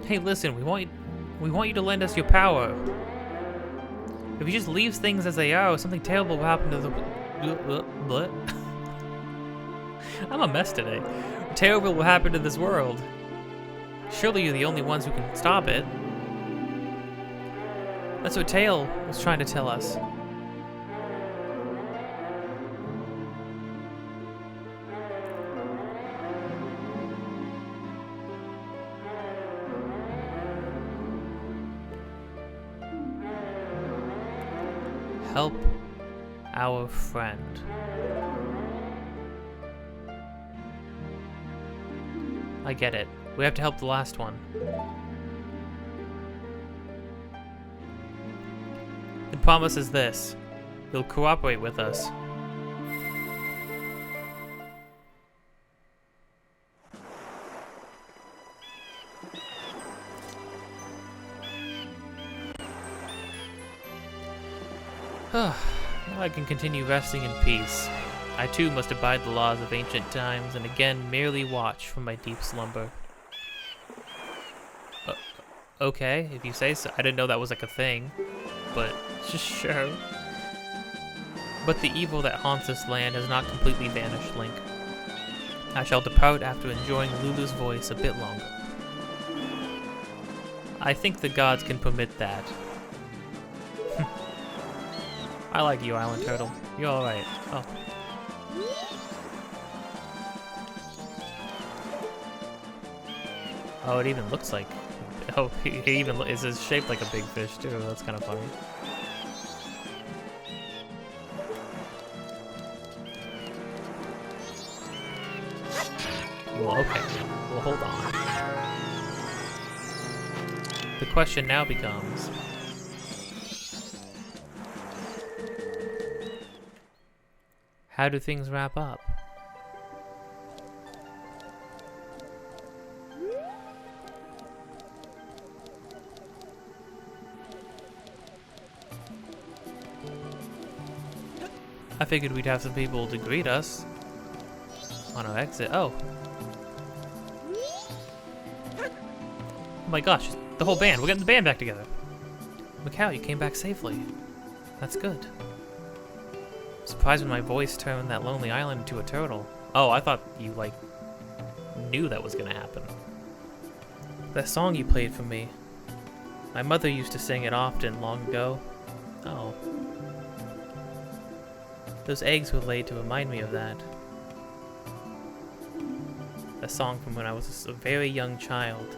Hey, listen, we want We want you to lend us your power. If you just leave things as they are, something terrible will happen to the... What? I'm a mess today. Terrible will happen to this world. Surely you're the only ones who can stop it. That's what Tail was trying to tell us. Help our friend. I get it. We have to help the last one. The promise is this. You'll cooperate with us. Now I can continue resting in peace. I too must abide the laws of ancient times, and again merely watch from my deep slumber. Okay, if you say so. I didn't know that was like a thing, but just sure. But the evil that haunts this land has not completely vanished, Link. I shall depart after enjoying Lulu's voice a bit longer. I think the gods can permit that. I like you, Island Turtle. You're alright. Oh. Oh, it even looks like... Oh, he even is shaped like a big fish, too. That's kind of funny. Well, okay. Well, hold on. The question now becomes... how do things wrap up? I figured we'd have some people to greet us on our exit. Oh. Oh my gosh, the whole band. We're getting the band back together. Macau, you came back safely. That's good. Surprised when my voice turned that lonely island into a turtle. Oh, I thought you, like, knew that was gonna happen. That song you played for me. My mother used to sing it often long ago. Oh. Those eggs were laid to remind me of that. A song from when I was a very young child.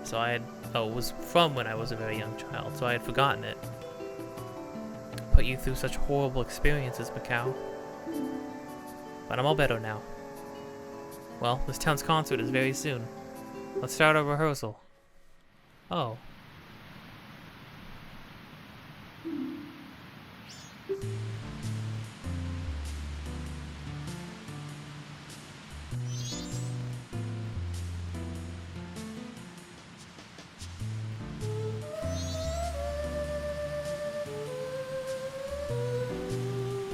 So I had... oh, it was from when I was a very young child, so I had forgotten it. Put you through such horrible experiences, Macau. But I'm all better now. Well, this town's concert is very soon. Let's start our rehearsal. Oh.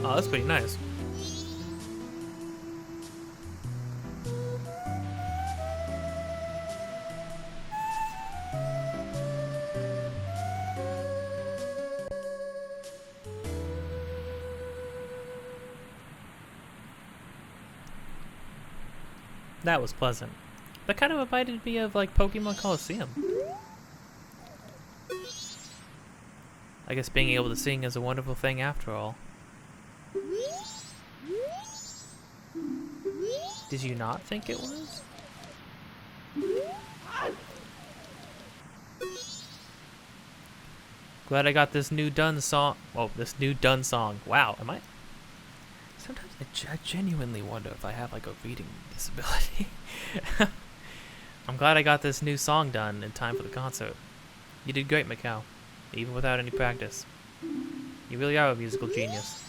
Oh, that's pretty nice. That was pleasant. That kind of reminded me of, like, Pokemon Coliseum. I guess being able to sing is a wonderful thing after all. Did you not think it was? Glad I got this new done song. Oh, this new done song. Wow, am I? Sometimes I genuinely wonder if I have like a reading disability. I'm glad I got this new song done in time for the concert. You did great, Macau, even without any practice. You really are a musical genius.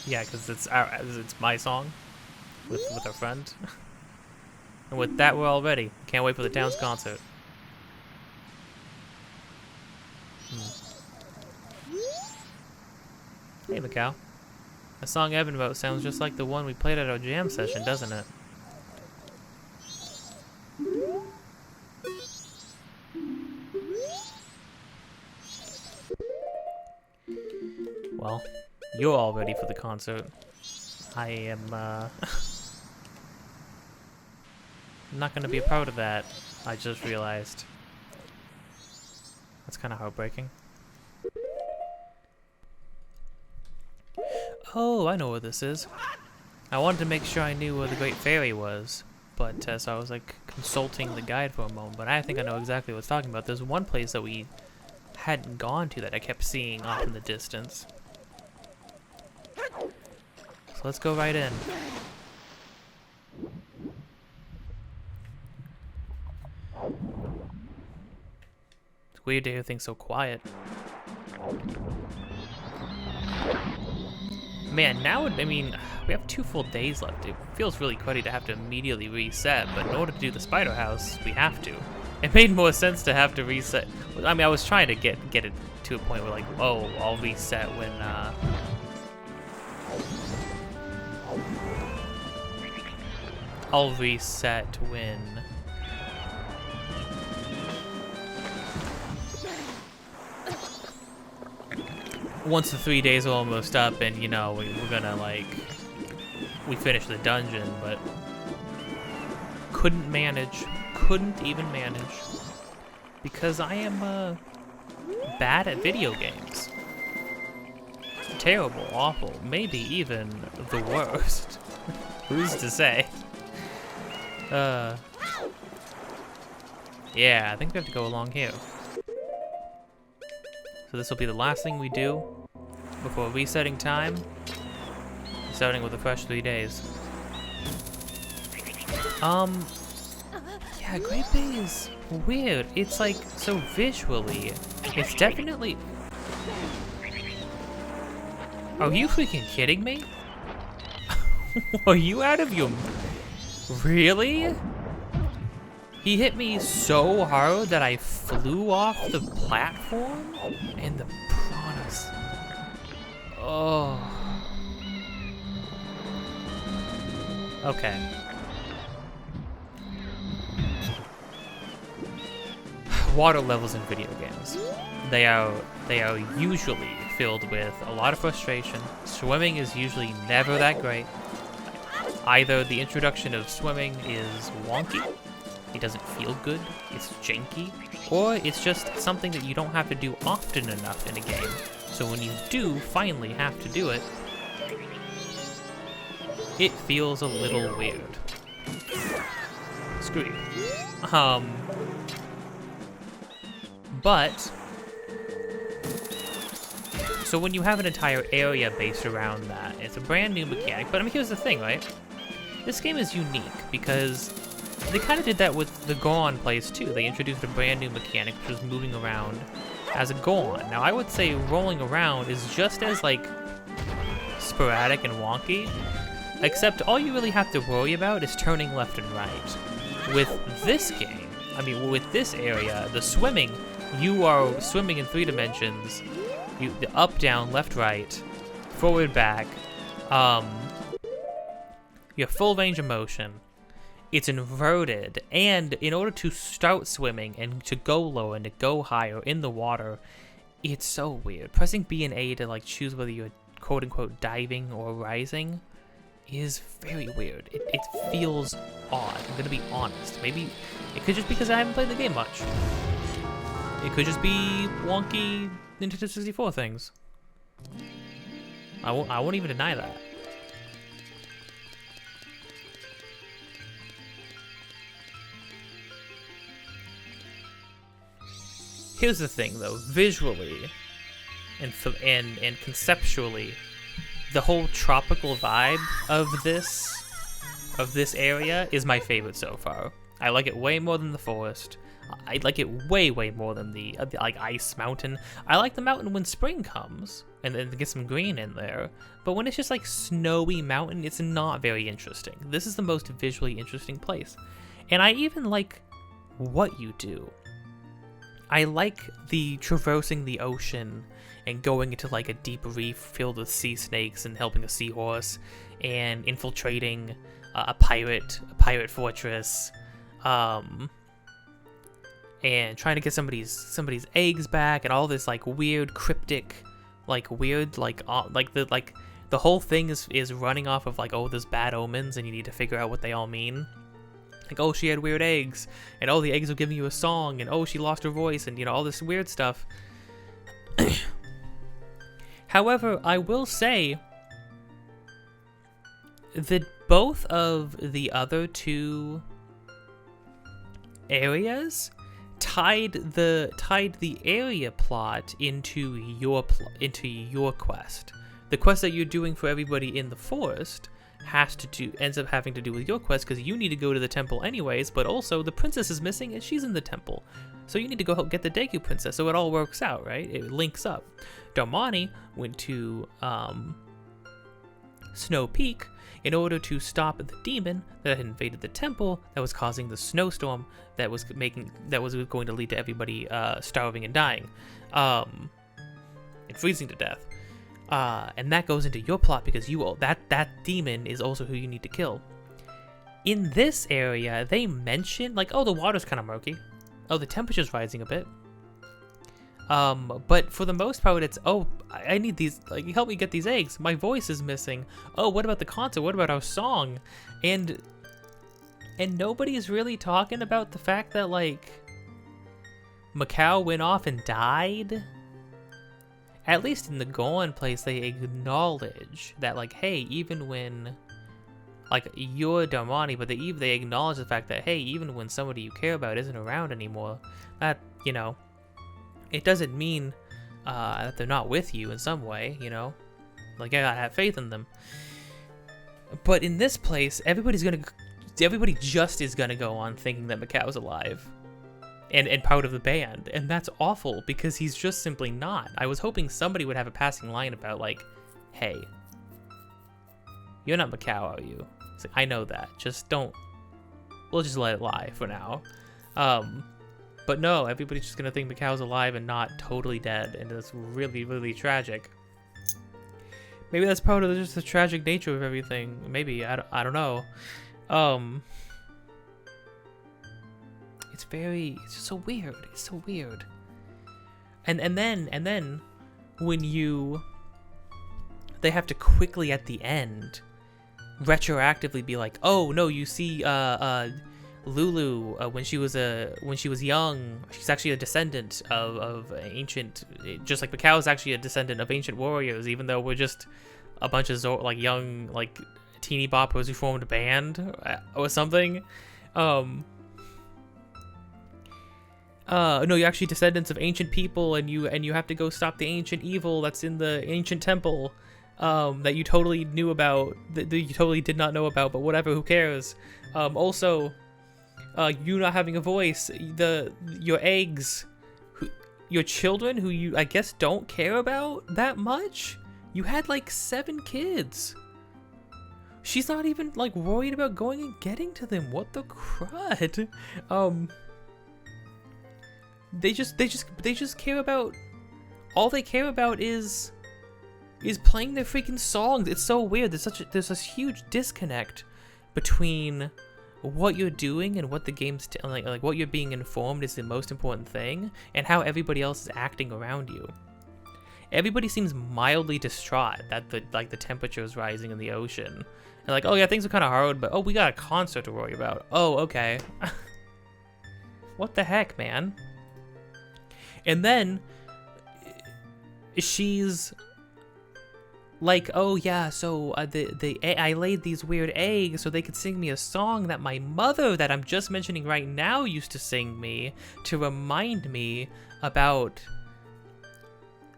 Yeah, because it's my song with our friend. And with that, we're all ready. Can't wait for the town's concert. Hey, Macau. The song Evan wrote sounds just like the one we played at our jam session, doesn't it? Well, you're all ready for the concert. I am, not gonna be a part of that, I just realized. That's kind of heartbreaking. Oh, I know where this is. I wanted to make sure I knew where the Great Fairy was, but so I was like consulting the guide for a moment, but I think I know exactly what it's talking about. There's one place that we hadn't gone to that I kept seeing off in the distance. So let's go right in. It's weird to hear things so quiet. Man, now, I mean, we have 2 full days left. It feels really cruddy to have to immediately reset, but in order to do the Spider House, we have to. It made more sense to have to reset. I mean, I was trying to get it to a point where, like, oh, I'll reset when, I'll reset when once the 3 days are almost up and, you know, we're gonna, like, we finish the dungeon, but couldn't even manage, because I am, bad at video games. Terrible, awful, maybe even the worst. Who's to say? Yeah, I think we have to go along here. So this will be the last thing we do before resetting time. Starting with a fresh 3 days. Yeah, Great Bay is weird. It's like, so visually, it's definitely... Are you freaking kidding me? Are you out of your... Really? He hit me so hard that I flew off the platform? And the piranhas. Oh. Okay. Water levels in video games. They are usually filled with a lot of frustration. Swimming is usually never that great. Either the introduction of swimming is wonky, it doesn't feel good, it's janky, or it's just something that you don't have to do often enough in a game. So when you do finally have to do it, it feels a little weird. Screw you. But so when you have an entire area based around that, it's a brand new mechanic. But I mean, here's the thing, right? This game is unique because they kind of did that with the Goron plays too. They introduced a brand new mechanic, which was moving around as a Goron. Now, I would say rolling around is just as, like, sporadic and wonky, except all you really have to worry about is turning left and right. With this game, I mean, with this area, the swimming, you are swimming in 3 dimensions. The up, down, left, right, forward, back. You have full range of motion. It's inverted, and in order to start swimming and to go low and to go higher in the water, it's so weird. Pressing B and A to like choose whether you're quote-unquote diving or rising is very weird. It feels odd. I'm gonna be honest. Maybe it could just be because I haven't played the game much. It could just be wonky Nintendo 64 things. I won't even deny that. Here's the thing, though. Visually and conceptually, the whole tropical vibe of this area is my favorite so far. I like it way more than the forest. I like it way more than the like ice mountain. I like the mountain when spring comes and then get some green in there. But when it's just like snowy mountain, it's not very interesting. This is the most visually interesting place. And I even like what you do. I like the traversing the ocean and going into like a deep reef filled with sea snakes and helping a seahorse and infiltrating a pirate fortress, and trying to get somebody's eggs back and all this like weird cryptic like weird, like the whole thing is running off of like, oh, there's bad omens and you need to figure out what they all mean. Like, oh, she had weird eggs, and oh, the eggs are giving you a song, and oh, she lost her voice, and all this weird stuff. However, I will say that both of the other two areas tied the area plot into your quest. The quest that you're doing for everybody in the forest ends up having to do with your quest, because you need to go to the temple anyways, but also the princess is missing and she's in the temple. So you need to go help get the Deku princess, so it all works out, right? It links up. Darmani went to Snow Peak in order to stop the demon that had invaded the temple that was causing the snowstorm that was going to lead to everybody starving and dying, and freezing to death. And that goes into your plot because that demon is also who you need to kill. In this area, they mention like, oh, the water's kind of murky. Oh, the temperature's rising a bit. But for the most part, it's, oh, I need these, like, help me get these eggs. My voice is missing. Oh, what about the concert? What about our song? And nobody's really talking about the fact that, like, Macau went off and died. At least in the Gohan place, they acknowledge that, like, hey, even when, like, you're Darmani, but they acknowledge the fact that, hey, even when somebody you care about isn't around anymore, that, it doesn't mean that they're not with you in some way, Like, I gotta have faith in them. But in this place, everybody just is gonna go on thinking that Macau's alive. And part of the band, and that's awful because he's just simply not. I was hoping somebody would have a passing line about, like, hey, you're not Macau, are you? It's like, I know that, we'll just let it lie for now. But no, everybody's just gonna think Macau's alive and not totally dead, and it's really, really tragic. Maybe that's part of just the tragic nature of everything. Maybe, I don't know. It's just so weird. It's so weird. And then when they have to quickly at the end retroactively be like, oh no, you see Lulu when she was young, she's actually a descendant of ancient, just like Macau is actually a descendant of ancient warriors, even though we're just a bunch of young, like, teeny boppers who formed a band or something. No, you're actually descendants of ancient people, and you have to go stop the ancient evil that's in the ancient temple, that you totally knew about, that you totally did not know about, but whatever, who cares? Also, you not having a voice, your eggs, your children, who you, I guess, don't care about that much? You had, like, 7 kids. She's not even, like, worried about going and getting to them. What the crud? They just care about, all they care about is playing their freaking songs. It's so weird. There's this huge disconnect between what you're doing and what the game's like what you're being informed is the most important thing, and how everybody else is acting around you. Everybody seems mildly distraught that the temperature is rising in the ocean. And like, oh yeah, things are kind of hard, but oh, we got a concert to worry about. Oh, okay. What the heck, man? And then she's like, oh yeah, so I laid these weird eggs so they could sing me a song that my mother, that I'm just mentioning right now, used to sing me to remind me about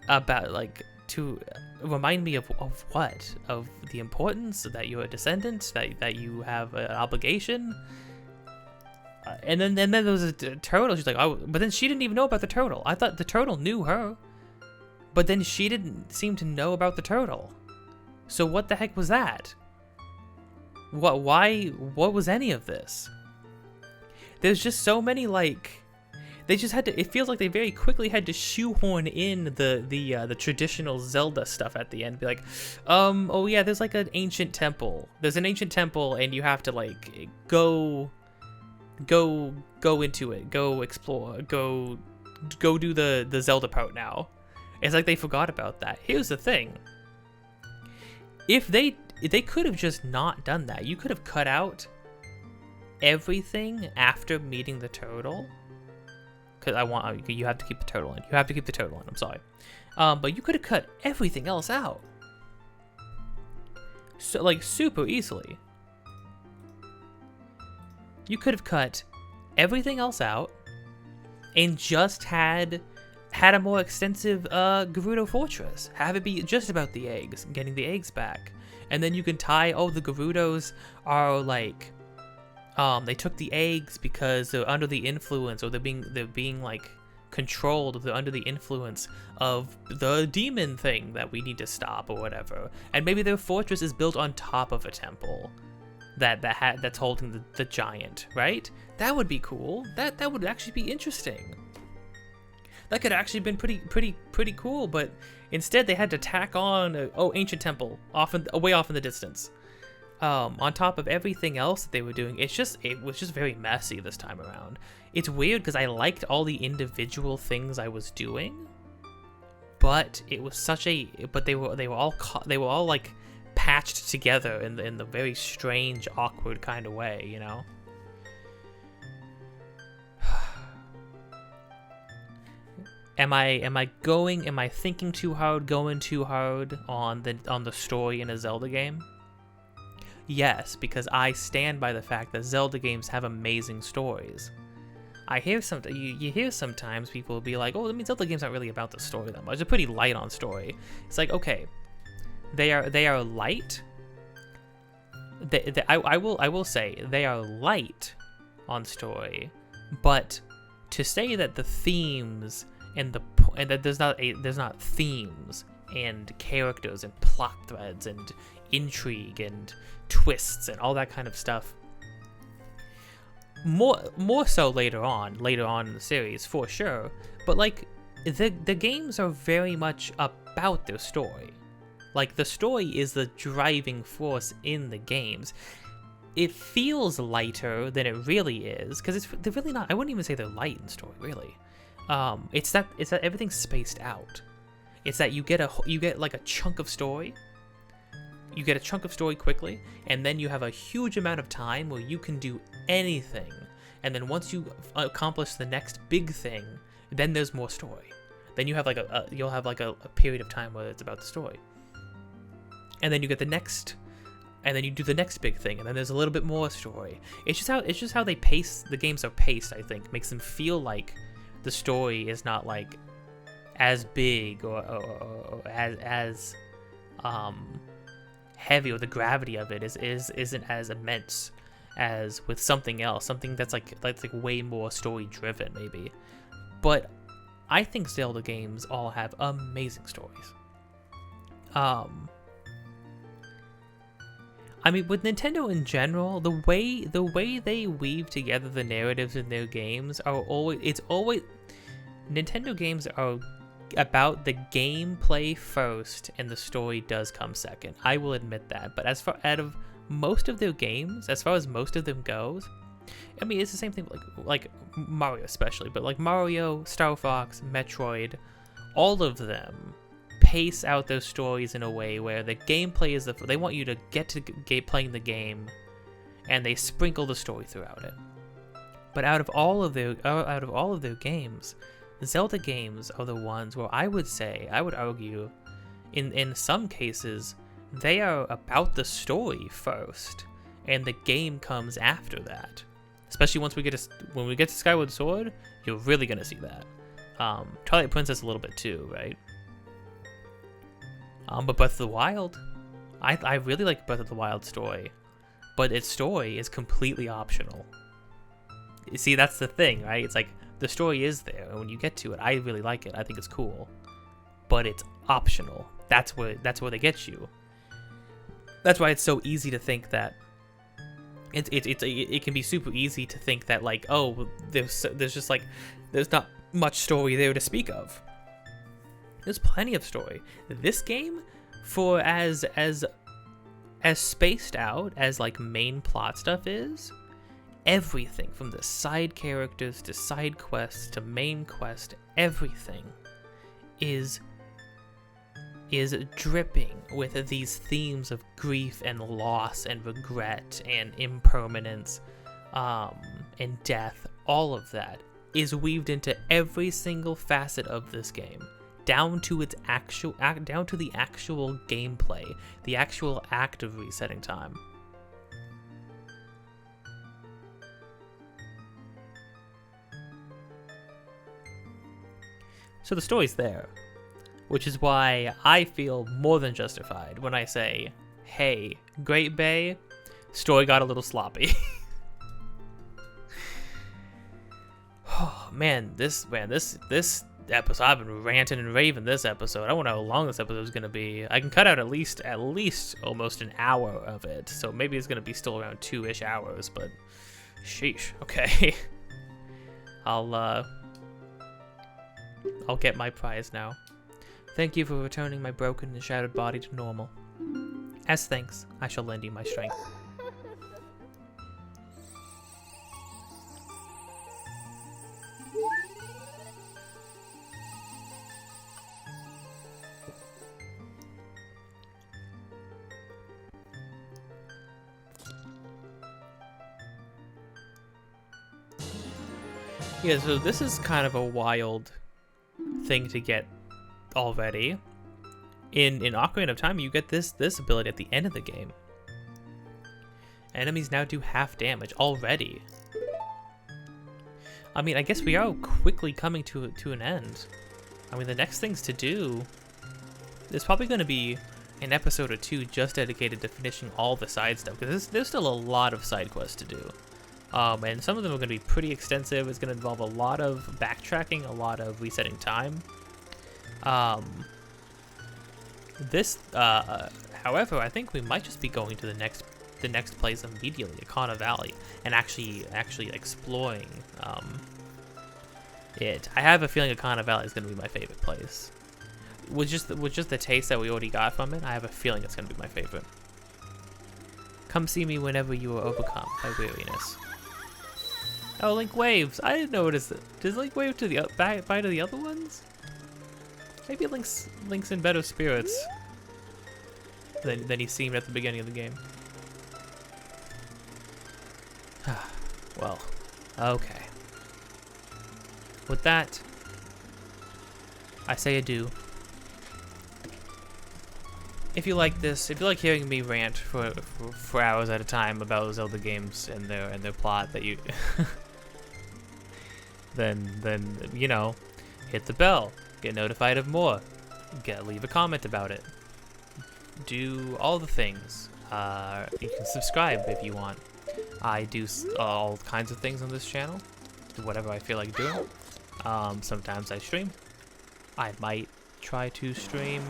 like, to remind me of what? Of the importance that you're a descendant, that you have an obligation. And then there was a turtle. She's like, oh, but then she didn't even know about the turtle. I thought the turtle knew her, but then she didn't seem to know about the turtle. So what the heck was that? What was any of this? There's just so many, like, they just had to, it feels like they very quickly had to shoehorn in the traditional Zelda stuff at the end. Be like, oh yeah, there's like an ancient temple. There's an ancient temple, and you have to, like, go into it, go explore, go do the Zelda part now. It's like they forgot about that. Here's the thing. If they could have just not done that. You could have cut out everything after meeting the turtle. Because you have to keep the turtle in. You have to keep the turtle in, I'm sorry. But you could have cut everything else out. So, like, super easily. You could have cut everything else out and just had a more extensive Gerudo Fortress. Have it be just about the eggs, getting the eggs back. And then you can tie, oh, the Gerudos are like, they took the eggs because they're under the influence, or they're being like controlled, or they're under the influence of the demon thing that we need to stop or whatever. And maybe their fortress is built on top of a temple that's holding the giant, right? That would be cool. That would actually be interesting. That could actually have been pretty cool, but instead they had to tack on ancient temple way off in the distance. On top of everything else that they were doing. It was just very messy this time around. It's weird because I liked all the individual things I was doing, but it was but they were all like patched together in the very strange, awkward kind of way, you know. Am I thinking too hard, going too hard on the story in a Zelda game? Yes, because I stand by the fact that Zelda games have amazing stories. I hear you hear sometimes people will be like, oh, that means Zelda games aren't really about the story that much. They're pretty light on story. It's like, okay, they are light. I will say they are light on story, but to say that the themes and that there's not themes and characters and plot threads and intrigue and twists and all that kind of stuff, more so later on in the series for sure, but like the games are very much about their story. Like, the story is the driving force in the games. It feels lighter than it really is, because they're really not. I wouldn't even say they're light in story, really. It's that everything's spaced out. It's that you get like a chunk of story. You get a chunk of story quickly, and then you have a huge amount of time where you can do anything. And then once you accomplish the next big thing, then there's more story. Then you have like you'll have like a period of time where it's about the story. And then you get the next, and then you do the next big thing, and then there's a little bit more story. It's just how they pace, the games are paced, I think, makes them feel like the story is not like as big or as heavy, or the gravity of it isn't as immense as with something else, something that's like way more story driven maybe. But I think Zelda games all have amazing stories. I mean, with Nintendo in general, the way they weave together the narratives in their games are always Nintendo games are about the gameplay first and the story does come second. I will admit that. But as far out of most of their games, as far as most of them goes, I mean, it's the same thing like Mario especially, but like Mario, Star Fox, Metroid, all of them pace out those stories in a way where the gameplay is they want you to get to playing the game, and they sprinkle the story throughout it. But out of all of their games, Zelda games are the ones where I would argue, in some cases, they are about the story first, and the game comes after that. Especially when we get to Skyward Sword, you're really gonna see that. Twilight Princess a little bit too, right? But Breath of the Wild, I really like Breath of the Wild story, but its story is completely optional. You see, that's the thing, right? It's like the story is there, and when you get to it, I really like it. I think it's cool, but it's optional. That's where they get you. That's why it's so easy to think that it can be super easy to think that like, oh, there's not much story there to speak of. There's plenty of story. This game, for as spaced out as like main plot stuff is, everything from the side characters to side quests to main quest, everything is is dripping with these themes of grief and loss and regret and impermanence, and death. All of that is weaved into every single facet of this game, down to its down to the actual gameplay, the actual act of resetting time. So the story's there, which is why I feel more than justified when I say, hey, Great Bay, story got a little sloppy. Oh, this episode, I've been ranting and raving this episode. I wonder how long this episode is going to be. I can cut out at least almost an hour of it, so maybe it's going to be still around 2-ish hours, but sheesh, okay. I'll get my prize now. Thank you for returning my broken and shattered body to normal. As thanks, I shall lend you my strength. Yeah, so this is kind of a wild thing to get already. In Ocarina of Time, you get this ability at the end of the game. Enemies now do half damage already. I mean, I guess we are quickly coming to an end. I mean, the next things to do, there's probably going to be an episode or two just dedicated to finishing all the side stuff, because there's still a lot of side quests to do. And some of them are going to be pretty extensive. It's going to involve a lot of backtracking, a lot of resetting time. However, I think we might just be going to the next place immediately, Akana Valley, and actually exploring it. I have a feeling Akana Valley is going to be my favorite place. With just the taste that we already got from it, I have a feeling it's going to be my favorite. Come see me whenever you are overcome by weariness. Oh, Link waves! I didn't notice it. Does Link wave to the back to the other ones? Maybe Link's in better spirits than he seemed at the beginning of the game. Well, okay. With that, I say adieu. If you like this, if you like hearing me rant for hours at a time about Zelda games and their plot, that you then you know, hit the bell, get notified of more, leave a comment about it, do all the things. You can subscribe if you want. I do all kinds of things on this channel, do whatever I feel like doing. Sometimes I stream. I might try to stream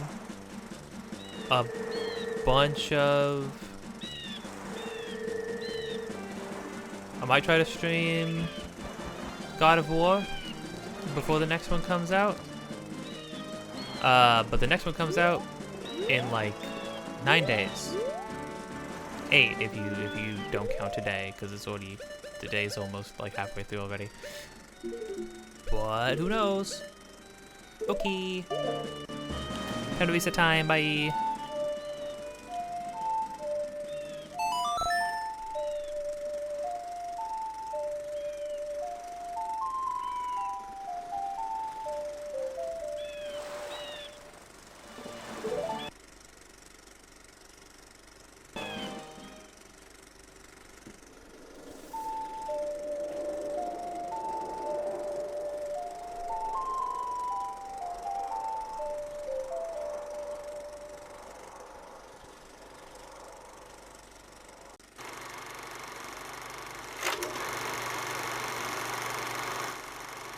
a bunch of... I might try to stream God of War before the next one comes out. But the next one comes out in like 9 days. 8 if you don't count today, because it's already, the day's almost like halfway through already. But who knows? Okay. Time to reset time. Bye.